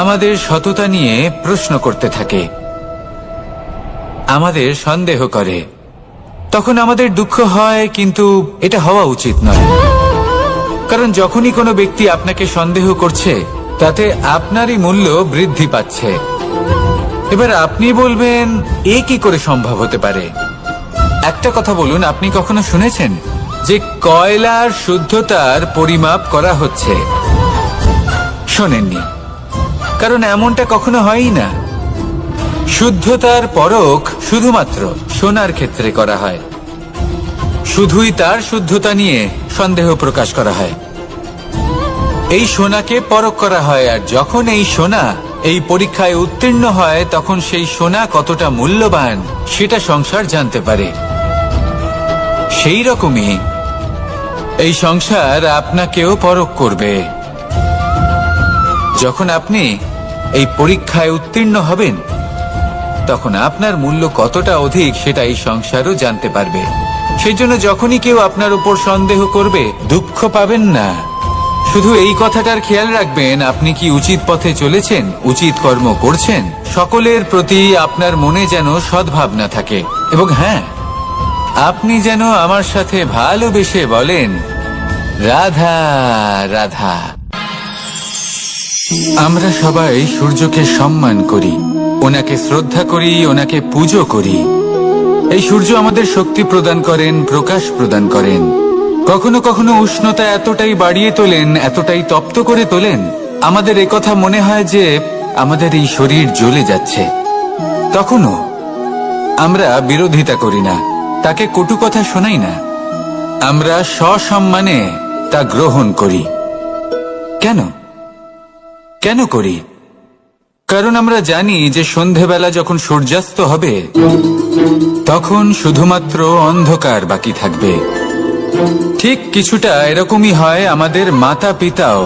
আমাদের সততা নিয়ে প্রশ্ন করতে থাকে, আমাদের সন্দেহ করে। তখন আমাদের দুঃখ হয়, কিন্তু এটা হওয়া উচিত নয়। কারণ যখনই কোনো ব্যক্তি আপনাকে সন্দেহ করছে, তাতে আপনারই মূল্য বৃদ্ধি পাচ্ছে। এবার আপনি বলবেন, এ কি করে সম্ভব হতে পারে? একটা কথা বলুন, আপনি কখনো শুনেছেন যে কয়লার শুদ্ধতার পরিমাপ করা হচ্ছে? শোনেননি, কারণ এমনটা কখনো হয়ই না। শুদ্ধতার পরখ শুধুমাত্র সোনার ক্ষেত্রে করা হয়। শুধুই তার শুদ্ধতা নিয়ে সন্দেহ প্রকাশ করা হয়। এই সোনাকে পরখ করা হয়, আর যখন এই সোনা এই পরীক্ষায় উত্তীর্ণ হয়, তখন সেই সোনা কতটা মূল্যবান সেটা সংসার জানতে পারে। সেই রকমই এই সংসার আপনাকেও পরখ করবে। যখন আপনি এই পরীক্ষায় উত্তীর্ণ হবেন, তখন আপনার মূল্য কতটা অধিক সেটা এই সংসারও জানতে পারবে। সেই জন্য যখনই কেউ আপনার উপর সন্দেহ করবে, দুঃখ পাবেন না। শুধু এই কথাটার খেয়াল রাখবেন, আপনি কি উচিত পথে চলেছেন, উচিত কর্ম করছেন। সকলের প্রতি আপনার মনে যেন সদ্ভাবনা থাকে। এবং হ্যাঁ, আপনি যেন আমার সাথে ভালোবেসে বলেন, রাধা রাধা। আমরা সবাই সূর্যকে সম্মান করি, ওনাকে শ্রদ্ধা করি, ওনাকে পুজো করি। এই সূর্য আমাদের শক্তি প্রদান করেন, প্রকাশ প্রদান করেন। কখনো কখনো উষ্ণতা এতটাই বাড়িয়ে তোলেন, এতটাই তপ্ত করে তোলেন, আমাদের একথা মনে হয় যে আমাদের এই শরীর জ্বলে যাচ্ছে। তখনও আমরা বিরোধিতা করি না, তাকে কটু কথা শোনাই না। আমরা সসম্মানে তা গ্রহণ করি। কেন কেন করি? কারণ আমরা জানি যে সন্ধেবেলা যখন সূর্যাস্ত হবে, তখন শুধুমাত্র অন্ধকার বাকি থাকবে। ঠিক কিছুটা এরকমই হয় আমাদের মাতা পিতাও,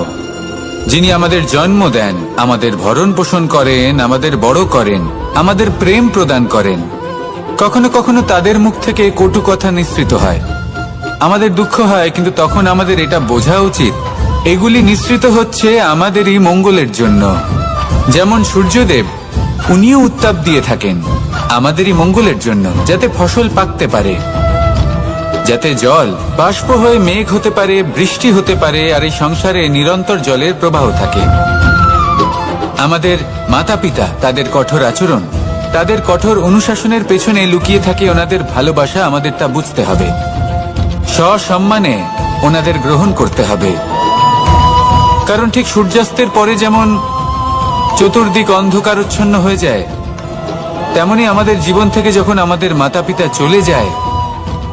যিনি আমাদের জন্ম দেন, আমাদের ভরণ পোষণ করেন, আমাদের বড় করেন, আমাদের প্রেম প্রদান করেন। কখনো কখনো তাদের মুখ থেকে কটু কথা নিঃসৃত হয়, আমাদের দুঃখ হয়, কিন্তু তখন আমাদের এটা বোঝা উচিত এগুলি নিঃসৃত হচ্ছে আমাদেরই মঙ্গলের জন্য। যেমন সূর্যদেব, উনিও উত্তাপ দিয়ে থাকেন আমাদেরই মঙ্গলের জন্য, যাতে ফসল পাকতে পারে, যাতে জল বাষ্প হয়ে মেঘ হতে পারে, বৃষ্টি হতে পারে, আর এই সংসারে নিরন্তর জলের প্রবাহ থাকে। আমাদের মাতা পিতা, তাদের কঠোর আচরণ, তাদের কঠোর অনুশাসনের পেছনে লুকিয়ে থাকে ওনাদের ভালোবাসা। আমাদের তা বুঝতে হবে, সসম্মানে ওনাদের গ্রহণ করতে হবে। কারণ ঠিক সূর্যাস্তের পরে যেমন চতুর্দিক অন্ধকারচ্ছন্ন হয়ে যায়, তেমনি আমাদের জীবন থেকে যখন আমাদের মাতা পিতা চলে যায়,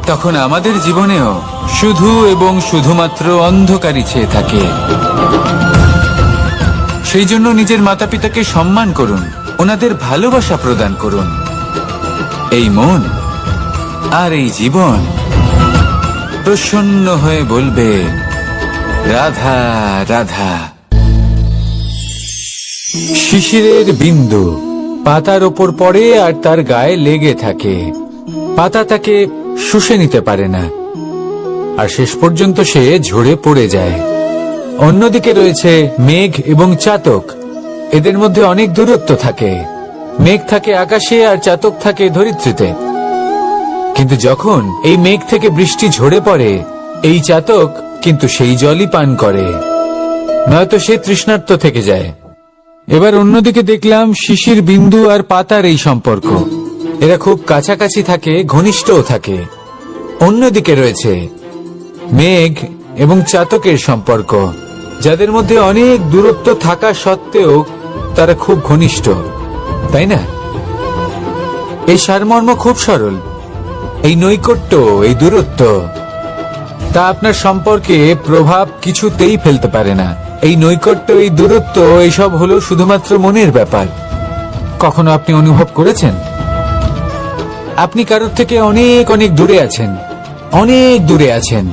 তখন আমাদের জীবনেও শুধু এবং শুধুমাত্র অন্ধকারই ছেয়ে থাকে। সেই জন্য নিজের মাতা পিতাকে সম্মান করুন, ওনাদের ভালোবাসা প্রদান করুন। এই মন আর এই জীবন প্রসন্ন হয়ে বলবে, রাধা রাধা। শিশিরের বিন্দু পাতার ওপর পড়ে আর তার গায়ে লেগে থাকে। পাতা তাকে শুষে নিতে পারে না, আর শেষ পর্যন্ত সে ঝরে পড়ে যায়। অন্যদিকে রয়েছে মেঘ এবং চাতক। এদের মধ্যে অনেক দূরত্ব থাকে। মেঘ থাকে আকাশে আর চাতক থাকে ধরিত্রীতে। কিন্তু যখন এই মেঘ থেকে বৃষ্টি ঝরে পড়ে, এই চাতক কিন্তু সেই জলই পান করে, নয়তো সে তৃষ্ণার্ত থেকে যায়। এবার অন্যদিকে দেখলাম শিশির বিন্দু আর পাতার এই সম্পর্ক। এরা খুব কাছাকাছি থাকে, ঘনিষ্ঠও থাকে। অন্যদিকে রয়েছে মেঘ এবং চাতকের সম্পর্ক, যাদের মধ্যে অনেক দূরত্ব থাকা সত্ত্বেও তারা খুব ঘনিষ্ঠ, তাই না? এই সারমর্ম খুব সরল। এই নৈকট্য, এই দূরত্ব, তা আপনার সম্পর্কে প্রভাব কিছুতেই ফেলতে পারে না। এই নৈকট্য, এই দূরত্ব, এইসব হলো শুধুমাত্র মনের ব্যাপার। কখনো আপনি অনুভব করেছেন আপনি কারোর থেকে অনেক অনেক দূরে আছেন, অনেক দূরে আছেন,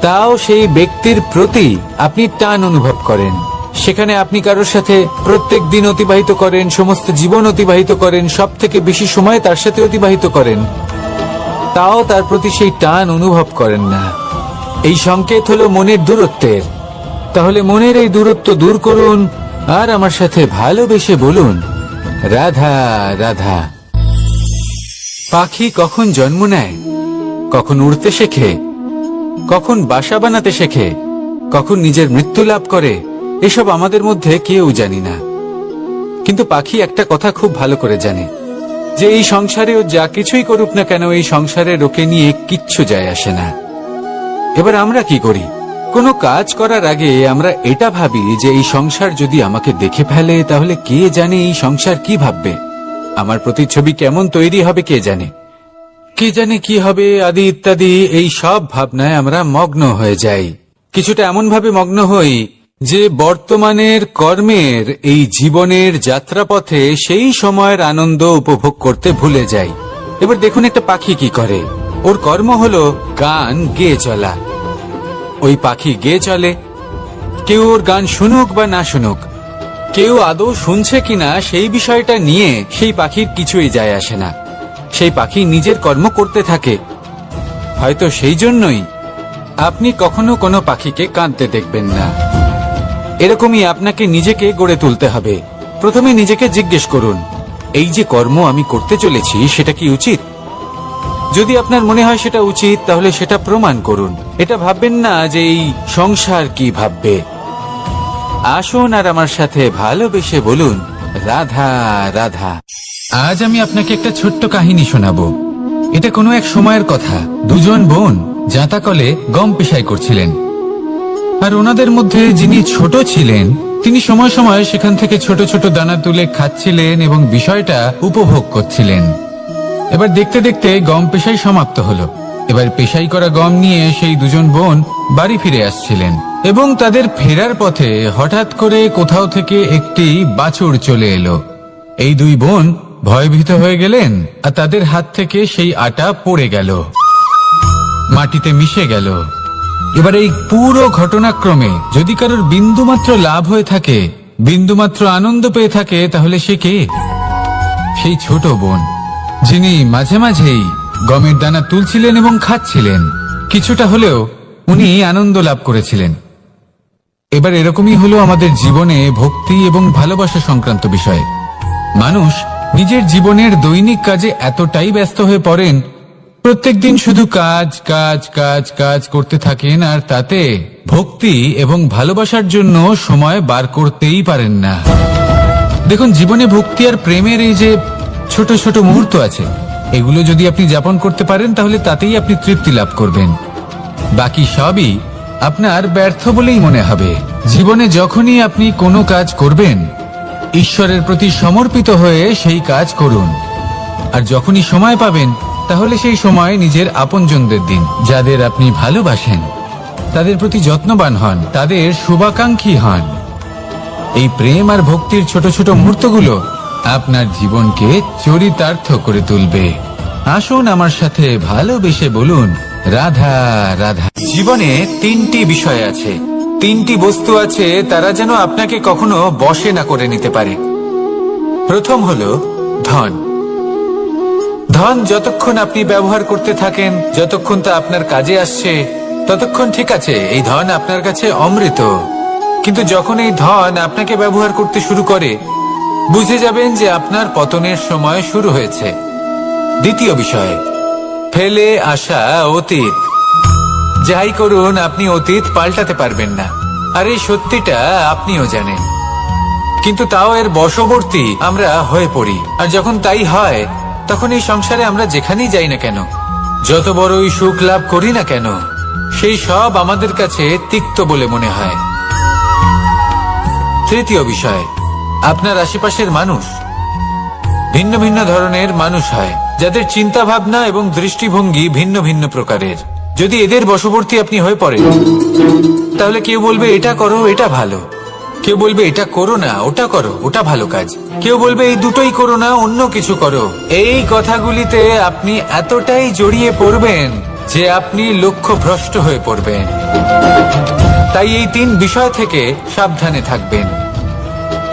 তাও সেই ব্যক্তির প্রতি আপনি টান অনুভব করেন? সেখানে আপনি কারোর সাথে প্রত্যেক দিন অতিবাহিত করেন, সমস্ত জীবন অতিবাহিত করেন, সব থেকে বেশি সময় তার সাথে অতিবাহিত করেন, তাও তার প্রতি সেই টান অনুভব করেন না। এই সংকেত হলো মনের দূরত্বের। তাহলে মনের এই দূরত্ব দূর করুন আর আমার সাথে ভালোবেসে বলুন, রাধা রাধা। পাখি কখন জন্ম নেয়, কখন উড়তে শেখে, কখন বাসা বানাতে শেখে, কখন নিজের মৃত্যু লাভ করে, এসব আমাদের মধ্যে কেউ জানি না। কিন্তু পাখি একটা কথা খুব ভালো করে জানে, যে এই সংসারে ও যা কিছুই করুক না কেন, এই সংসারের ওকে নিয়ে কিচ্ছু যায় আসে না। এবার আমরা কি করি? কোনো কাজ করার আগে আমরা এটা ভাবি যে এই সংসার যদি আমাকে দেখে ফেলে, তাহলে কে জানে এই সংসার কি ভাববে, আমার প্রতিচ্ছবি কেমন তৈরি হবে কে জানে, কে জানে কি হবে আদি ইত্যাদি। এই সব ভাবনায় আমরা মগ্ন হয়ে যাই। কিছুটা এমন ভাবে মগ্ন হই যে বর্তমানের কর্মের এই জীবনের যাত্রাপথে সেই সময়ের আনন্দ উপভোগ করতে ভুলে যাই। এবার দেখুন একটা পাখি কি করে। ওর কর্ম হলো গান গেয়ে চলা। ওই পাখি গেয়ে চলে, কেউ ওর গান শুনুক বা না শুনুক, কেউ আদৌ শুনছে কিনা সেই বিষয়টা নিয়ে সেই পাখির কিছুই যায় আসে না। সেই পাখি নিজের কর্ম করতে থাকে। হয়তো সেই জন্যই আপনি কখনো কোনো পাখিকে কাঁদতে দেখবেন না। এরকমই আপনাকে নিজেকে গড়ে তুলতে হবে। প্রথমে নিজেকে জিজ্ঞেস করুন, এই যে কর্ম আমি করতে চলেছি সেটা কি উচিত? যদি আপনার মনে হয় সেটা উচিত, তাহলে সেটা প্রমাণ করুন। এটা ভাববেন না যে এই সংসার কি ভাববে। আসুন আর আমার সাথে ভালোবেসে বলুন, রাধা রাধা। আজ আমি আপনাকে একটা ছোট্ট কাহিনী শোনাবো। এটা কোনো এক সময়ের কথা। দুজন বোন জাঁতাকলে গম পেশাই করছিলেন, আর ওনাদের মধ্যে যিনি ছোট ছিলেন তিনি সময় সময় সেখান থেকে ছোট ছোট দানা তুলে খাচ্ছিলেন এবং বিষয়টা উপভোগ করছিলেন। এবার দেখতে দেখতে গম পেশাই সমাপ্ত হলো। এবার পেশাই করা গম নিয়ে সেই দুজন বোন বাড়ি ফিরে আসছিলেন, এবং তাদের ফেরার পথে হঠাৎ করে কোথাও থেকে একটি বাছুর চলে এলো। এই দুই বোন ভয়ভীত হয়ে গেলেন, আর তাদের হাত থেকে সেই আটা পড়ে গেল, মাটিতে মিশে গেল। এবার এই পুরো ঘটনাক্রমে যদি কারোর বিন্দুমাত্র লাভ হয়ে থাকে, বিন্দুমাত্র আনন্দ পেয়ে থাকে, তাহলে সে কে? সেই ছোট বোন, যিনি মাঝে মাঝেই গমের দানা তুলছিলেন এবং খাচ্ছিলেন, কিছুটা হলেও উনি আনন্দ লাভ করেছিলেন। এবার এরকমই হলো আমাদের জীবনে ভক্তি এবং ভালোবাসা সংক্রান্ত বিষয়ে। মানুষ নিজের জীবনের দৈনিক কাজে এতটাই ব্যস্ত হয়ে পড়েন, প্রত্যেকদিন শুধু কাজ কাজ কাজ কাজ করতে থাকেন, আর তাতে ভক্তি এবং ভালোবাসার জন্য সময় বার করতেই পারেন না। দেখুন, জীবনে ভক্তি আর প্রেমের এই যে ছোট ছোট মুহূর্ত আছে, এগুলো যদি আপনি যাপন করতে পারেন তাহলে তাতেই আপনি তৃপ্তি লাভ করবেন। বাকি সবই আপনার ব্যর্থ বলেই মনে হবে। জীবনে যখনই আপনি কোনো কাজ করবেন, ঈশ্বরের প্রতি সমর্পিত হয়ে সেই কাজ করুন। আর যখনই সময় পাবেন, তাহলে সেই সময় নিজের আপনজনদের দিন। যাদের আপনি ভালোবাসেন তাদের প্রতি যত্নবান হন, তাদের শুভাকাঙ্ক্ষী হন। এই প্রেম আর ভক্তির ছোট ছোট মুহূর্তগুলো আপনার জীবনকে চরিতার্থ করে তুলবে। আসুন আমার সাথে ভালোবেসে বলুন, রাধা রাধা। জীবনে তিনটি বিষয় আছে, তিনটি বস্তু আছে, তারা যেন আপনাকে কখনো বশে না করে নিতে পারে। প্রথম হলো ধন। ধন যতক্ষণ আপনি ব্যবহার করতে থাকেন, যতক্ষণ তা আপনার কাজে আসছে, ততক্ষণ ঠিক আছে, এই ধন আপনার কাছে অমৃত। কিন্তু যখন এই ধন আপনাকে ব্যবহার করতে শুরু করে, বুঝে যাবেন যে আপনার পতনের সময় শুরু হয়েছে। দ্বিতীয় বিষয়, ফেলে আসা অতীত। যাই করুন, আপনি অতীত পাল্টাতে পারবেন না, আর এই সত্যিটা আপনিও জানেন। কিন্তু তাও এর বশবর্তী আমরা হয়ে পড়ি। আর যখন তাই হয়, তখন এই সংসারে আমরা যেখানেই যাই না কেন, যত বড়ই সুখ লাভ করি না কেন, সেই সব আমাদের কাছে তিক্ত বলে মনে হয়। তৃতীয় বিষয়, আপনার আশেপাশের মানুষ ভিন্ন ভিন্ন ধরনের মানুষ হয়, যাদের চিন্তা ভাবনা এবং দৃষ্টিভঙ্গি ভিন্ন ভিন্ন প্রকারের। যদি এদের বশবর্তী আপনি হয়ে পড়েন, তাহলে কেউ বলবে এটা করো, এটা ভালো। কেউ বলবে এটা করো না, ওটা করো, ওটা ভালো কাজ। কেউ বলবে এই দুটোই করো না, অন্য কিছু করো। এই কথাগুলিতে আপনি এতটাই জড়িয়ে পড়বেন যে আপনি লক্ষ্যভ্রষ্ট হয়ে পড়বেন। তাই এই তিন বিষয় থেকে সাবধানে থাকবেন।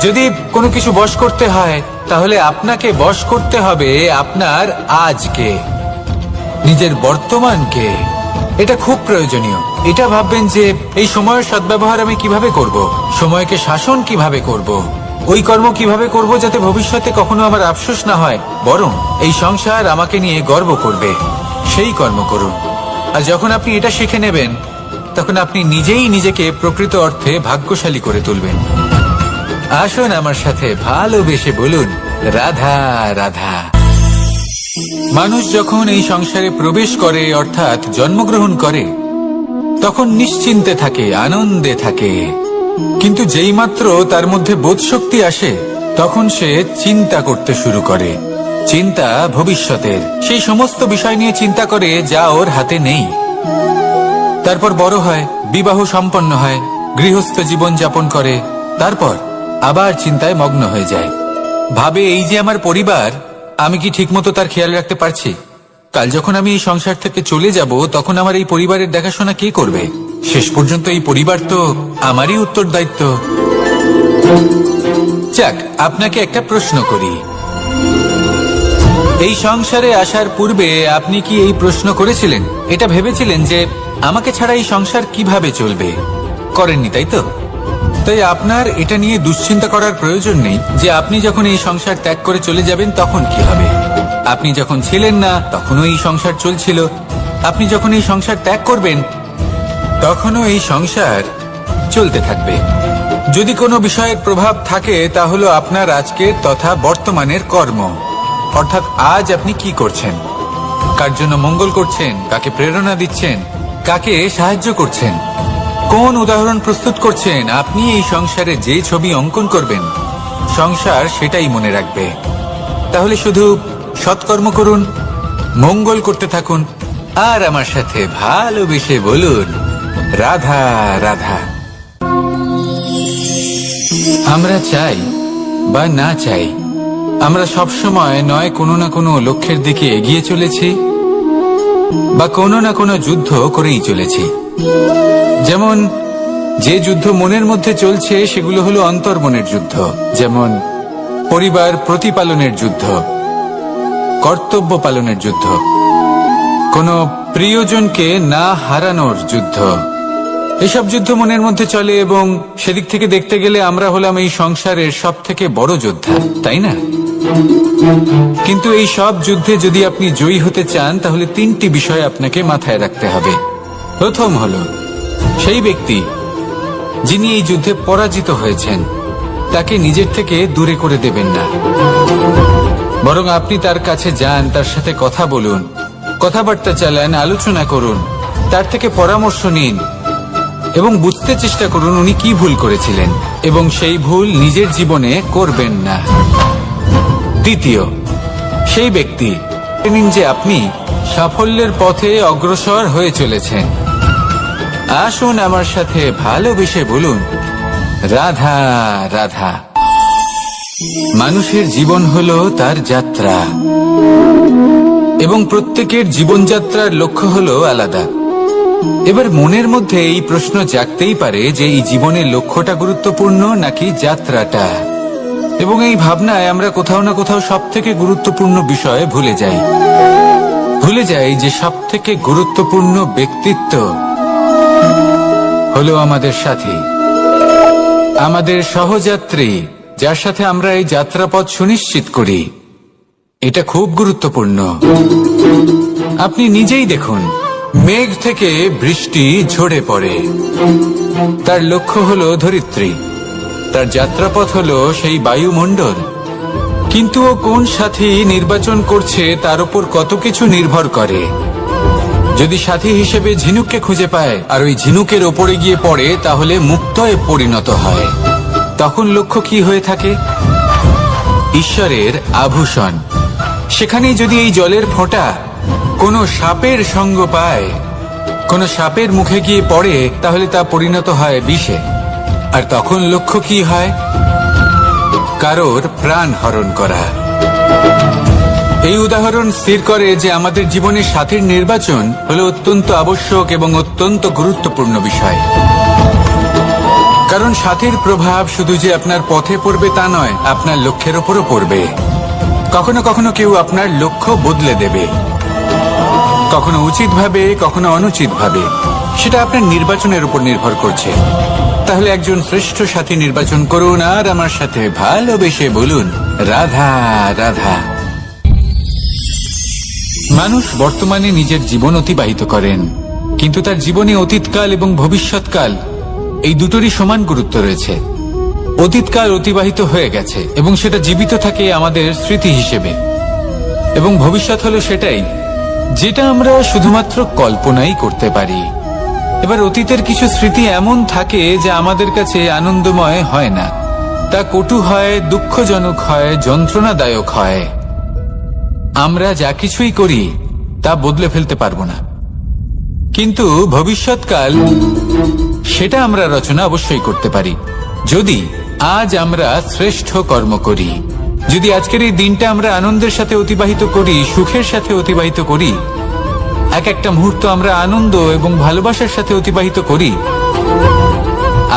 যদি কোনো কিছু বশ করতে হয়, তাহলে আপনাকে বশ করতে হবে আপনার আজকে, নিজের বর্তমানকে। এটা খুব প্রয়োজনীয়। এটা ভাববেন যে এই সময়ের সদ্ব্যবহার আমি কিভাবে করব, সময়কে শাসন কিভাবে করব, ওই কর্ম কিভাবে করব যাতে ভবিষ্যতে কখনো আমার আফসোস না হয়, বরং এই সংসার আমাকে নিয়ে গর্ব করবে, সেই কর্ম করুন। আর যখন আপনি এটা শিখে নেবেন, তখন আপনি নিজেই নিজেকে প্রকৃত অর্থে ভাগ্যশালী করে তুলবেন। আসুন আমার সাথে ভালোবেসে বলুন, রাধা রাধা। মানুষ যখন এই সংসারে প্রবেশ করে, অর্থাৎ জন্মগ্রহণ করে, তখন নিশ্চিন্তে থাকে, আনন্দে থাকে। কিন্তু যেই মাত্র তার মধ্যে বোধশক্তি আসে, তখন সে চিন্তা করতে শুরু করে। চিন্তা ভবিষ্যতের, সেই সমস্ত বিষয় নিয়ে চিন্তা করে যা ওর হাতে নেই। তারপর বড় হয়, বিবাহ সম্পন্ন হয়, গৃহস্থ জীবন যাপন করে, তারপর আবার চিন্তায় মগ্ন হয়ে যায়। ভাবে এই যে আমার পরিবার, আমি কি ঠিকমতো তার খেয়াল রাখতে পারছি? কাল যখন আমি এই সংসার থেকে চলে যাব, তখন আমার এই পরিবারের দেখাশোনা কে করবে? শেষ পর্যন্ত এই পরিবার তো আমারই উত্তরদায়িত্ব। যাক, আপনাকে একটা প্রশ্ন করি। এই সংসারে আসার পূর্বে আপনি কি এই প্রশ্ন করেছিলেন, এটা ভেবেছিলেন যে আমাকে ছাড়া এই সংসার কিভাবে চলবে? করেননি, তাই তো? তাই আপনার এটা নিয়ে দুশ্চিন্তা করার প্রয়োজন নেই যে আপনি যখন এই সংসার ত্যাগ করে চলে যাবেন তখন কি হবে। আপনি যখন ছিলেন না তখনও এই সংসার চলছিল, আপনি যখন এই সংসার ত্যাগ করবেন তখনও এই সংসার চলতে থাকবে। যদি কোনো বিষয়ের প্রভাব থাকে, তা হলো আপনার আজকের তথা বর্তমানের কর্ম। অর্থাৎ আজ আপনি কি করছেন, কার জন্য মঙ্গল করছেন, কাকে প্রেরণা দিচ্ছেন, কাকে সাহায্য করছেন, কোন উদাহরণ প্রস্তুত করছেন। আপনি এই সংসারে যে ছবি অঙ্কন করবেন, সংসার সেটাই মনে রাখবে। তাহলে শুধু সৎকর্ম করুন, মঙ্গল করতে থাকুন, আর আমার সাথে ভালোবেসে বলুন, রাধা রাধা। আমরা চাই বা না চাই, আমরা সবসময় নয় কোনো না কোনো লক্ষ্যের দিকে এগিয়ে চলেছি, বা কোনো না কোনো যুদ্ধ করেই চলেছি। যেমন যে যুদ্ধ মনের মধ্যে চলছে, সেগুলো হলো অন্তর্মনের যুদ্ধ। যেমন পরিবার প্রতিপালনের যুদ্ধ, কর্তব্য পালনের যুদ্ধ, কোনো প্রিয়জনকে না হারানোর যুদ্ধ। এসব যুদ্ধ মনের মধ্যে চলে এবং সেদিক থেকে দেখতে গেলে আমরা হলাম এই সংসারের সব থেকে বড় যোদ্ধা, তাই না? কিন্তু এই সব যুদ্ধে যদি আপনি জয়ী হতে চান তাহলে তিনটি বিষয় আপনাকে মাথায় রাখতে হবে। প্রথম হলো সেই ব্যক্তি যিনি এই যুদ্ধে পরাজিত হয়েছেন তাকে নিজের থেকে দূরে করে দেবেন না, বরং আপনি তার কাছে যান, তার সাথে কথা বলুন, কথাবার্তা চালান, আলোচনা করুন, তার থেকে পরামর্শ নিন এবং বুঝতে চেষ্টা করুন উনি কি ভুল করেছিলেন এবং সেই ভুল নিজের জীবনে করবেন না। দ্বিতীয়, সেই ব্যক্তি নিন যে আপনি সাফল্যের পথে অগ্রসর হয়ে চলেছেন। আসুন আমার সাথে ভালোবেসে বলুন, রাধা রাধা। মানুষের জীবন হলো তার যাত্রা এবং প্রত্যেকের জীবনযাত্রার লক্ষ্য হলো আলাদা। এবার মনের মধ্যে এই প্রশ্ন জাগতেই পারে যে এই জীবনের লক্ষ্যটা গুরুত্বপূর্ণ নাকি যাত্রাটা, এবং এই ভাবনায় আমরা কোথাও না কোথাও সব থেকে গুরুত্বপূর্ণ বিষয়ে ভুলে যাই যে সব থেকে গুরুত্বপূর্ণ ব্যক্তিত্ব হলো আমাদের সাথী, আমাদের সহযাত্রী, যার সাথে আমরা এই যাত্রাপথ সুনিশ্চিত করি। এটা খুব গুরুত্বপূর্ণ। আপনি নিজেই দেখুন, মেঘ থেকে বৃষ্টি ঝরে পড়ে, তার লক্ষ্য হলো ধরিত্রী, তার যাত্রাপথ হলো সেই বায়ুমণ্ডল। কিন্তু ও কোন সাথী নির্বাচন করছে তার উপর কত কিছু নির্ভর করে। যদি সাথী হিসেবে ঝিনুককে খুঁজে পায় আর ওই ঝিনুকের ওপরে গিয়ে পড়ে তাহলে মুক্তয়ে পরিণত হয়। তখন লক্ষ্য কি হয়ে থাকে? ঈশ্বরের আভূষণ। সেখানেই যদি এই জলের ফোঁটা কোনো সাপের সঙ্গ পায়, কোনো সাপের মুখে গিয়ে পড়ে, তাহলে তা পরিণত হয় বিষে। আর তখন লক্ষ্য কি হয়? কারোর প্রাণ হরণ করা। এই উদাহরণ স্থির করে যে আমাদের জীবনে সাথীর নির্বাচন হলো অত্যন্ত আবশ্যক এবং অত্যন্ত গুরুত্বপূর্ণ বিষয়। কারণ সাথীর প্রভাব শুধু যে আপনার পথে পড়বে তা নয়, আপনার লক্ষ্যের ওপরও পড়বে। কখনো কখনো কেউ আপনার লক্ষ্য বদলে দেবে, কখনো উচিতভাবে, কখনো অনুচিতভাবে। সেটা আপনার নির্বাচনের উপর নির্ভর করছে। তাহলে একজন শ্রেষ্ঠ সাথী নির্বাচন করুন আর আমার সাথে ভালোবেসে বলুন, রাধা রাধা। মানুষ বর্তমানে নিজের জীবন অতিবাহিত করেন, কিন্তু তার জীবনে অতীতকাল এবং ভবিষ্যৎকাল এই দুটোরই সমান গুরুত্ব রয়েছে। অতীতকাল অতিবাহিত হয়ে গেছে এবং সেটা জীবিত থাকে আমাদের স্মৃতি হিসেবে, এবং ভবিষ্যৎ হলো সেটাই যেটা আমরা শুধুমাত্র কল্পনাই করতে পারি। এবার অতীতের কিছু স্মৃতি এমন থাকে যা আমাদের কাছে আনন্দময় হয় না, তা কটু হয়, দুঃখজনক হয়, যন্ত্রণাদায়ক হয়। আমরা যা কিছুই করি তা বদলে ফেলতে পারবো না, কিন্তু ভবিষ্যৎকাল সেটা আমরা রচনা অবশ্যই করতে পারি যদি আজ আমরা শ্রেষ্ঠ কর্ম করি। যদি আজকের এই দিনটা আমরা আনন্দের সাথে অতিবাহিত করি, সুখের সাথে অতিবাহিত করি, এক একটা মুহূর্ত আমরা আনন্দ এবং ভালোবাসার সাথে অতিবাহিত করি,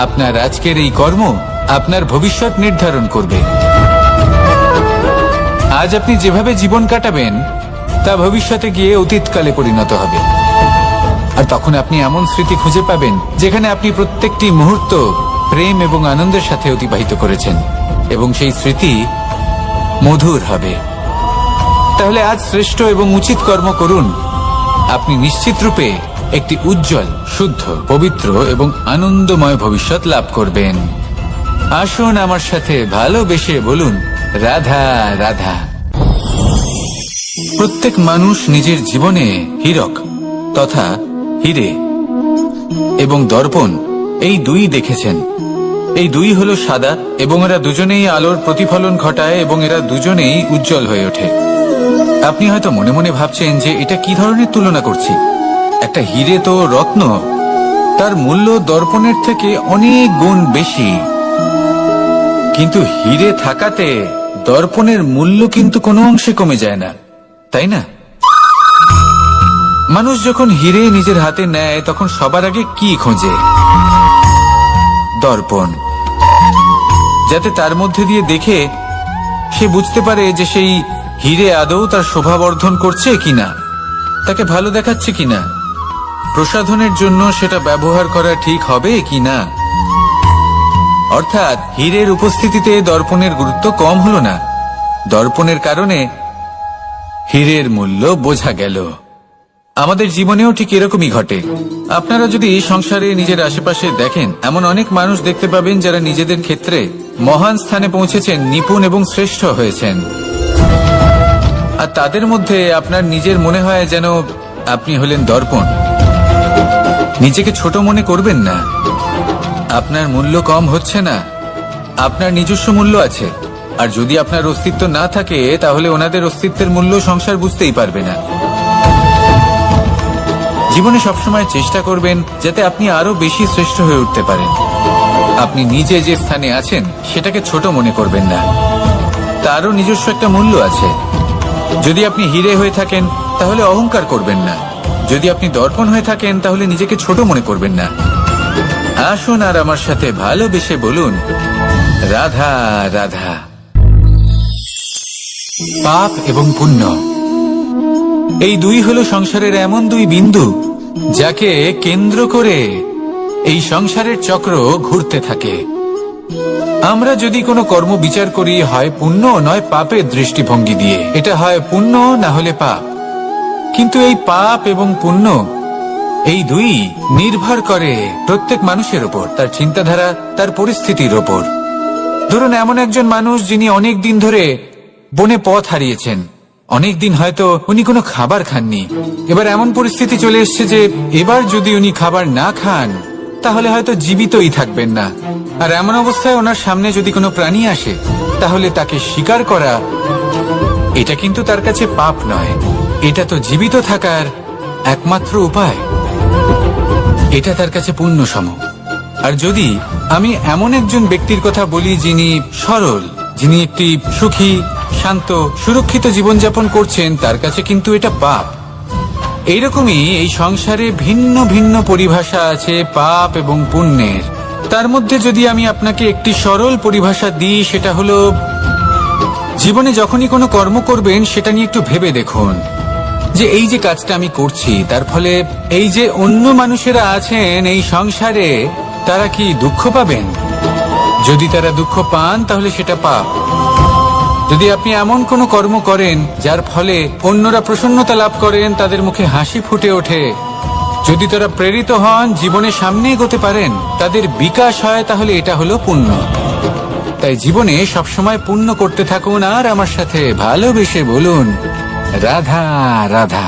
আপনার আজকের এই কর্ম আপনার ভবিষ্যৎ নির্ধারণ করবে। আজ আপনি যেভাবে জীবন কাটাবেন তা ভবিষ্যতে গিয়ে অতীতকালে পরিণত হবে। আর তখন আপনি এমন স্মৃতি খুঁজে পাবেন যেখানে আপনি প্রত্যেকটি মুহূর্ত প্রেম এবং আনন্দের সাথে অতিবাহিত করেছেন, এবং সেই স্মৃতি মধুর হবে। তাহলে আজ শ্রেষ্ঠ এবং উচিত কর্ম করুন। আপনি নিশ্চিত রূপে একটি উজ্জ্বল, শুদ্ধ, পবিত্র এবং আনন্দময় ভবিষ্যৎ লাভ করবেন। আসুন আমার সাথে ভালোবেসে বলুন, রাধা রাধা। প্রত্যেক মানুষ নিজের জীবনে হীরক তথা হিরে এবং দর্পণ এই দুই দেখেছেন। এই দুই হলো সাদা এবং এরা দুজনেই আলোর প্রতিফলন ঘটায় এবং এরা দুজনেই উজ্জ্বল হয়ে ওঠে। আপনি হয়তো মনে মনে ভাবছেন যে এটা কি ধরনের তুলনা করছি। একটা হিরে তো রত্ন, তার মূল্য দর্পণের থেকে অনেক গুণ বেশি। কিন্তু হিরে থাকাতে দর্পণের মূল্য কিন্তু কোনো অংশে কমে যায় না, তাই না? মানুষ যখন হিরে নিজের হাতে নেয় তখন সবার আগে কি খোঁজে? দর্পণ, যাতে তার মধ্যে দিয়ে দেখে সে বুঝতে পারে যে সেই হিরে আদৌ তার শোভা বর্ধন করছে কিনা। তাকে ভালো দেখাচ্ছে কিনা, প্রসাধনের জন্য সেটা ব্যবহার করা ঠিক হবে কিনা। অর্থাৎ হীরের উপস্থিতিতে দর্পণের গুরুত্ব কম হলো না, দর্পণের কারণে হীরের মূল্য বোঝা গেল। আমাদের জীবনেও ঠিক এরকমই ঘটে। আপনারা যদি সংসারে নিজের আশেপাশে দেখেন, এমন অনেক মানুষ দেখতে পাবেন যারা নিজেদের ক্ষেত্রে মহান স্থানে পৌঁছেছেন, নিপুণ এবং শ্রেষ্ঠ হয়েছেন। আর তাদের মধ্যে আপনার নিজের মনে হয় যেন আপনি হলেন দর্পণ। নিজেকে ছোট মনে করবেন না। আপনার মূল্য কম হচ্ছে না, আপনার নিজস্ব মূল্য আছে। আর যদি আপনার অস্তিত্ব না থাকে, তাহলে ওনাদের অস্তিত্বের মূল্য সংসার বুঝতেই পারবে না। জীবনে সবসময় চেষ্টা করবেন যাতে আপনি আরো বেশি শ্রেষ্ঠ হয়ে উঠতে পারেন। আপনি নিজে যে স্থানে আছেন সেটাকে ছোট মনে করবেন না, তারও নিজস্ব একটা মূল্য আছে। যদি আপনি হীরে হয়ে থাকেন তাহলে অহংকার করবেন না, যদি আপনি দর্পণ হয়ে থাকেন তাহলে নিজেকে ছোট মনে করবেন না। আসুন আর আমার সাথে ভালোবেসে বলুন, রাধা রাধা। পাপ এবং পুণ্য, এই দুই হলো সংসারের এমন দুই বিন্দু যাকে কেন্দ্র করে এই সংসারের চক্র ঘুরতে থাকে। আমরা যদি কোনো কর্ম বিচার করি, হয় পুণ্য নয় পাপের দৃষ্টিভঙ্গি দিয়ে, এটা হয় পুণ্য না হলে পাপ। কিন্তু এই পাপ এবং পুণ্য এই দুই নির্ভর করে প্রত্যেক মানুষের ওপর, তার চিন্তাধারা, তার পরিস্থিতির ওপর। ধরুন এমন একজন মানুষ যিনি অনেক দিন ধরে বনে পথ হারিয়েছেন, অনেক দিন হয়তো উনি কোনো খাবার খাননি। এবার এমন পরিস্থিতি চলে এসছে যে এবার যদি উনি খাবার না খান তাহলে হয়তো জীবিতই থাকবেন না। আর এমন অবস্থায় ওনার সামনে যদি কোনো প্রাণী আসে, তাহলে তাকে শিকার করা এটা কিন্তু তার কাছে পাপ নয়, এটা তো জীবিত থাকার একমাত্র উপায়। এটা তার কাছে পুণ্য সম। আর যদি আমি এমন একজন ব্যক্তির কথা বলি যিনি সরল, যিনি একটি সুখী, শান্ত, সুরক্ষিত জীবনযাপন করছেন, তার কাছে কিন্তু এটা পাপ। এইরকমই এই সংসারে ভিন্ন ভিন্ন পরিভাষা আছে পাপ এবং পুণ্যের। তার মধ্যে যদি আমি আপনাকে একটি সরল পরিভাষা দিই, সেটা হলো, জীবনে যখনই কোনো কর্ম করবেন সেটা নিয়ে একটু ভেবে দেখুন যে এই যে কাজটা আমি করছি, তার ফলে এই যে অন্য মানুষেরা আছেন এই সংসারে, তারা কি দুঃখ পাবেন? যদি তারা দুঃখ পান তাহলে সেটা পাপ। যদি আপনি এমন কোনো কর্ম করেন যার ফলে অন্যরা প্রসন্নতা লাভ করেন, তাদের মুখে হাসি ফুটে ওঠে, যদি তারা প্রেরিত হন, জীবনে সামনে এগোতে পারেন, তাদের বিকাশ হয়, তাহলে এটা হলো পুণ্য। তাই জীবনে সবসময় পুণ্য করতে থাকুন আর আমার সাথে ভালোবেসে বলুন, রাধা রাধা।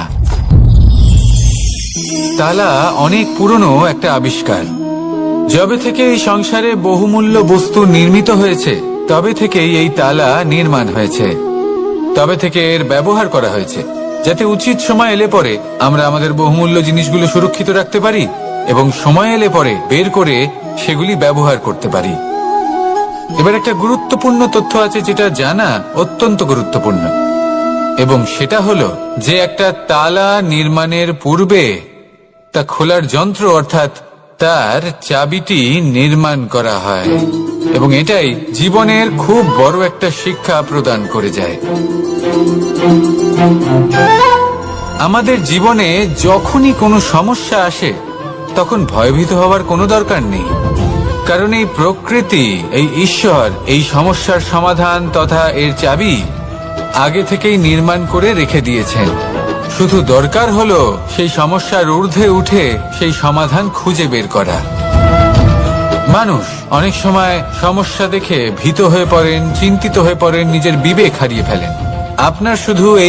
তালা অনেক পুরনো একটা আবিষ্কার। যবে থেকে এই সংসারে বহুমূল্য বস্তু নির্মিত হয়েছে, তবে থেকেই এই তালা নির্মাণ হয়েছে, তবে থেকে এর ব্যবহার করা হয়েছে, যাতে উচিত সময় এলে পরে আমরা আমাদের বহুমূল্য জিনিসগুলো সুরক্ষিত রাখতে পারি এবং সময় এলে পরে বের করে সেগুলি ব্যবহার করতে পারি। এবার একটা গুরুত্বপূর্ণ তথ্য আছে যেটা জানা অত্যন্ত গুরুত্বপূর্ণ, এবং সেটা হলো যে একটা তালা নির্মাণের পূর্বে তা খোলার যন্ত্র অর্থাৎ তার চাবিটি নির্মাণ করা হয়, এবং এটাই জীবনের খুব বড় একটা শিক্ষা প্রদান করে যায়। আমাদের জীবনে যখনই কোনো সমস্যা আসে তখন ভয়ভীত হওয়ার কোনো দরকার নেই, কারণ এই প্রকৃতি, এই ঈশ্বর এই সমস্যার সমাধান তথা এর চাবি আগে থেকেই নির্মাণ করে রেখে দিয়েছেন। শুধু দরকার হলো সেই সমস্যার ঊর্ধ্বে উঠে সেই সমাধান খুঁজে বের করা। মানুষ অনেক সময় সমস্যা দেখে ভীত হয়ে পড়েন, চিন্তিত হয়ে পড়েন, নিজের বিবেক হারিয়ে ফেলেন। আপনার শুধু এই